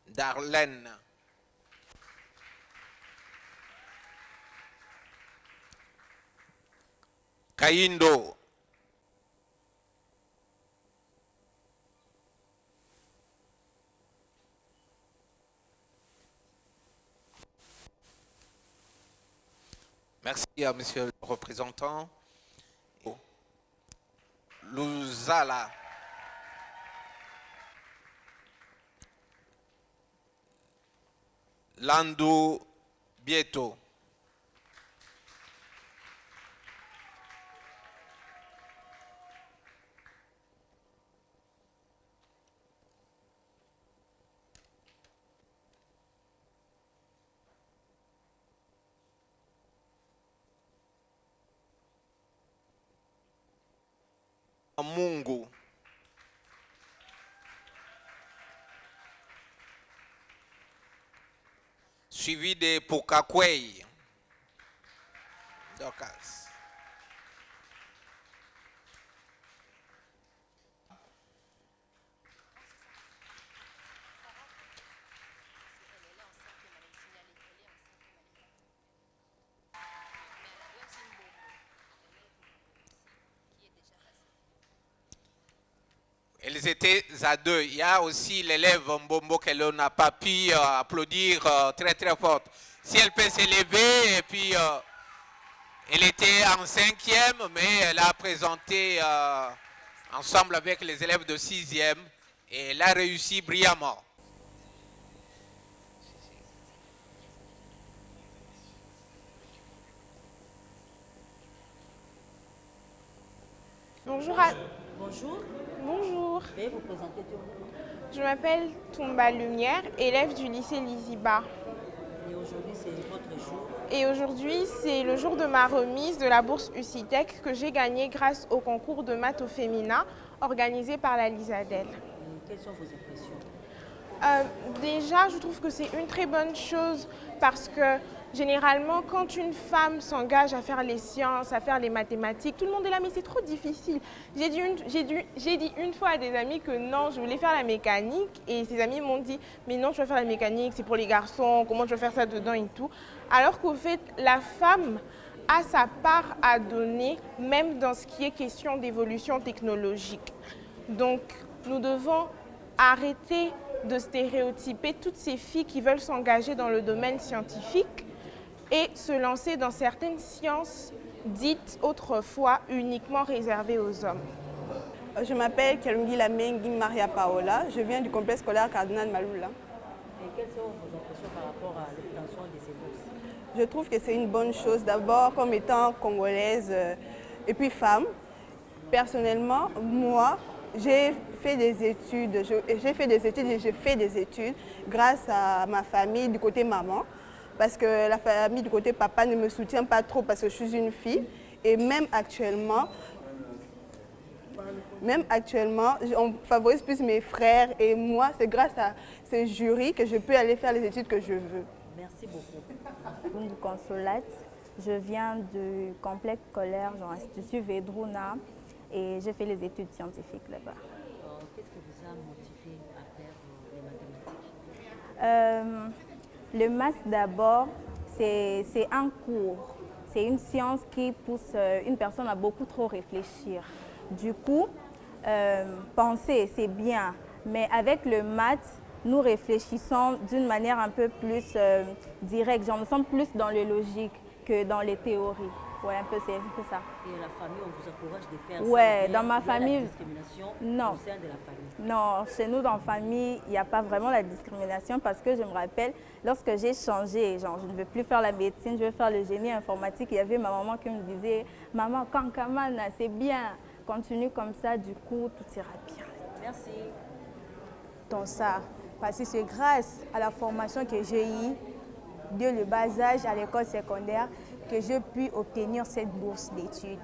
A: Darlene. Kaindo. Merci à monsieur le représentant. Luzala. Lando Bieto. Mungu. Suivi de Pokakwei. Dorcas. Elles étaient à deux. Il y a aussi l'élève Mbombo qu'elle n'a pas pu applaudir très très fort. Si elle peut s'élever, et puis elle était en 5e, mais elle a présenté ensemble avec les élèves de 6e et elle a réussi brillamment.
D: Bonjour.
V: Bonjour.
D: Bonjour.
V: Veuillez vous présenter tout.
D: Je m'appelle Toumba Lumière, élève du lycée Liziba.
V: Et aujourd'hui, c'est votre jour.
D: Et aujourd'hui, c'est le jour de ma remise de la bourse UCITEC que j'ai gagnée grâce au concours de maths au féminin organisé par la Lisadel.
V: Quelles sont vos impressions?
D: Déjà, je trouve que c'est une très bonne chose parce que généralement, quand une femme s'engage à faire les sciences, à faire les mathématiques, tout le monde est là, mais c'est trop difficile. J'ai dit une fois à des amis que non, je voulais faire la mécanique et ces amis m'ont dit, mais non, tu vas faire la mécanique, c'est pour les garçons, comment tu vas faire ça dedans et tout. Alors qu'au fait, la femme a sa part à donner, même dans ce qui est question d'évolution technologique. Donc, nous devons arrêter de stéréotyper toutes ces filles qui veulent s'engager dans le domaine scientifique et se lancer dans certaines sciences dites autrefois uniquement réservées aux hommes.
E: Je m'appelle Kalungi Lamengi Maria Paola, je viens du complexe scolaire Cardinal Maloula.
V: Et quelles sont vos impressions par rapport à l'obtention de ces bourses?
E: Je trouve que c'est une bonne chose, d'abord comme étant congolaise et puis femme. Personnellement, moi, j'ai fait des études et je fais des études grâce à ma famille du côté maman. Parce que la famille du côté papa ne me soutient pas trop parce que je suis une fille. Et même actuellement, on favorise plus mes frères et moi. C'est grâce à ces jurys que je peux aller faire les études que je veux.
V: Merci beaucoup.
W: Bungu Consolate, je viens du complexe scolaire Jean Institut Vedruna et j'ai fait les études scientifiques là-bas.
V: Qu'est-ce qui vous a motivé à faire les mathématiques?
W: Le maths d'abord, c'est un cours. C'est une science qui pousse une personne à beaucoup trop réfléchir. Du coup, penser, c'est bien. Mais avec le maths, nous réfléchissons d'une manière un peu plus directe. Genre, nous sommes plus dans le logique que dans les théories. Ouais, un peu, c'est un peu ça.
V: Et la famille, on vous encourage de faire
W: Ouais,
V: ça?
W: dans ma
V: Il y a
W: famille,
V: la discrimination
W: non.
V: au sein de la famille?
W: Non, chez nous, dans la famille, il n'y a pas vraiment la discrimination parce que je me rappelle, lorsque j'ai changé, genre je ne veux plus faire la médecine, je veux faire le génie informatique, il y avait ma maman qui me disait « Maman, Kankamana, c'est bien, continue comme ça, du coup, tout ira bien. »
V: Merci.
B: Dans ça, parce que c'est grâce à la formation que j'ai eue dès le bas âge à l'école secondaire que j'ai pu obtenir cette bourse d'études.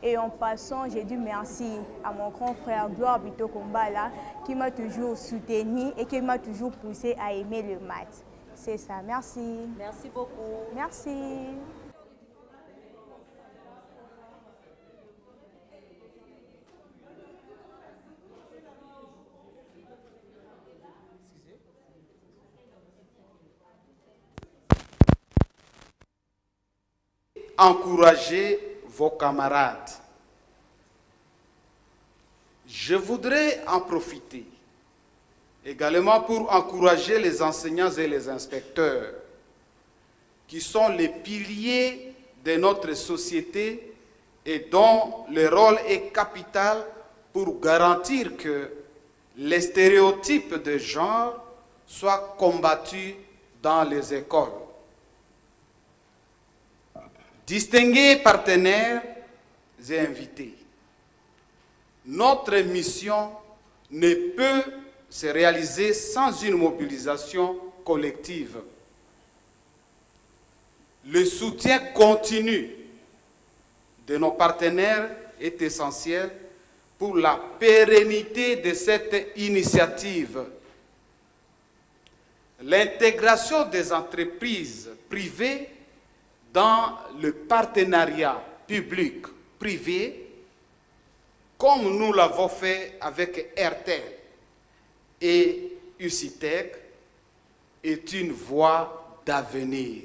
B: Et en passant, j'ai dit merci à mon grand frère Gloire Bito Kombala qui m'a toujours soutenu et qui m'a toujours poussé à aimer le maths. C'est ça, merci.
V: Merci beaucoup.
B: Merci.
M: Encouragez vos camarades. Je voudrais en profiter également pour encourager les enseignants et les inspecteurs qui sont les piliers de notre société et dont le rôle est capital pour garantir que les stéréotypes de genre soient combattus dans les écoles. Distingués partenaires et invités, notre mission ne peut se réaliser sans une mobilisation collective. Le soutien continu de nos partenaires est essentiel pour la pérennité de cette initiative. L'intégration des entreprises privées dans le partenariat public-privé, comme nous l'avons fait avec RTL et UCITEC, est une voie d'avenir.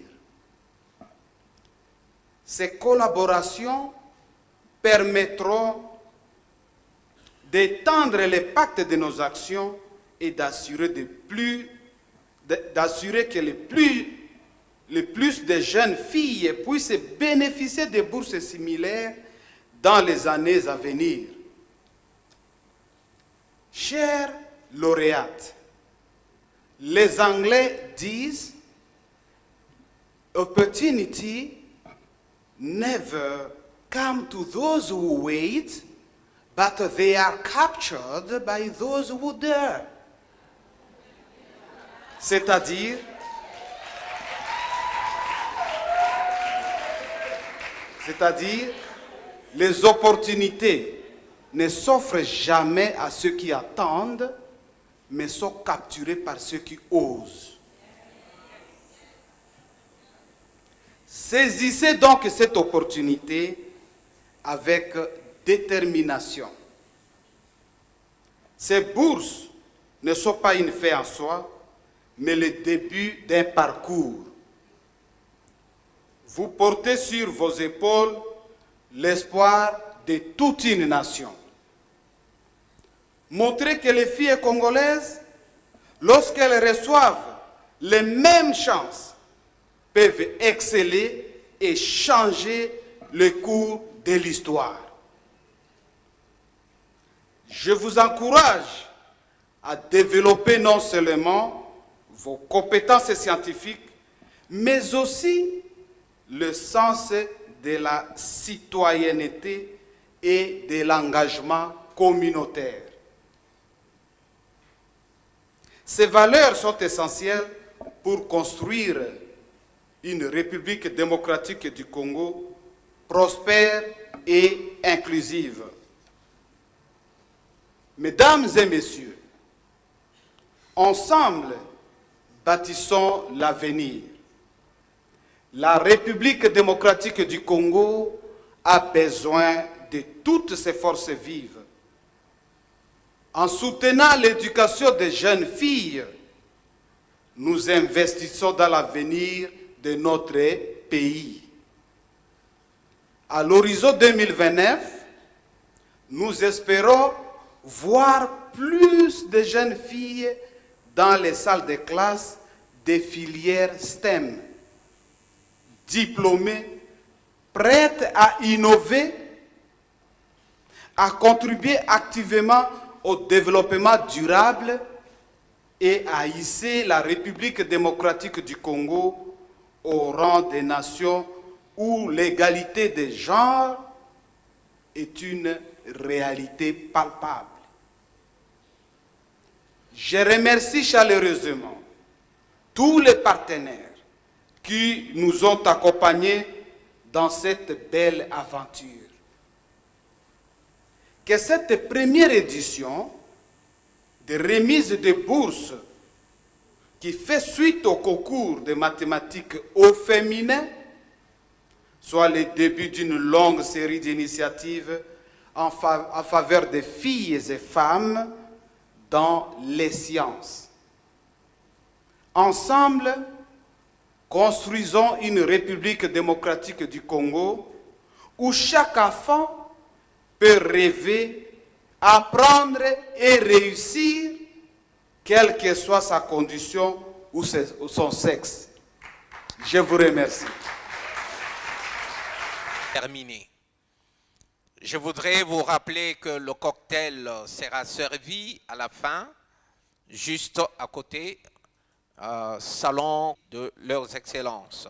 M: Ces collaborations permettront d'étendre l'impact de nos actions et d'assurer que le plus de jeunes filles puissent bénéficier de bourses similaires dans les années à venir. Chers lauréates, les Anglais disent « Opportunity never come to those who wait, but they are captured by those who dare. » C'est-à-dire, les opportunités ne s'offrent jamais à ceux qui attendent, mais sont capturées par ceux qui osent. Saisissez donc cette opportunité avec détermination. Ces bourses ne sont pas une fin en soi, mais le début d'un parcours. Vous portez sur vos épaules l'espoir de toute une nation. Montrez que les filles congolaises, lorsqu'elles reçoivent les mêmes chances, peuvent exceller et changer le cours de l'histoire. Je vous encourage à développer non seulement vos compétences scientifiques, mais aussi le sens de la citoyenneté et de l'engagement communautaire. Ces valeurs sont essentielles pour construire une République démocratique du Congo prospère et inclusive. Mesdames et messieurs, ensemble, bâtissons l'avenir. La République démocratique du Congo a besoin de toutes ses forces vives. En soutenant l'éducation des jeunes filles, nous investissons dans l'avenir de notre pays. À l'horizon 2029, nous espérons voir plus de jeunes filles dans les salles de classe des filières STEM, diplômées
G: prête à innover, à contribuer activement au développement durable et à hisser la République démocratique du Congo au rang des nations où l'égalité des genres est une réalité palpable. Je remercie chaleureusement tous les partenaires qui nous ont accompagnés dans cette belle aventure. Que cette première édition de remise de bourses qui fait suite au concours de mathématiques au féminin soit le début d'une longue série d'initiatives en faveur des filles et femmes dans les sciences. Ensemble, construisons une République démocratique du Congo où chaque enfant peut rêver, apprendre et réussir, quelle que soit sa condition ou son sexe. Je vous remercie.
A: Terminé. Je voudrais vous rappeler que le cocktail sera servi à la fin, juste à côté, salon de leurs excellences.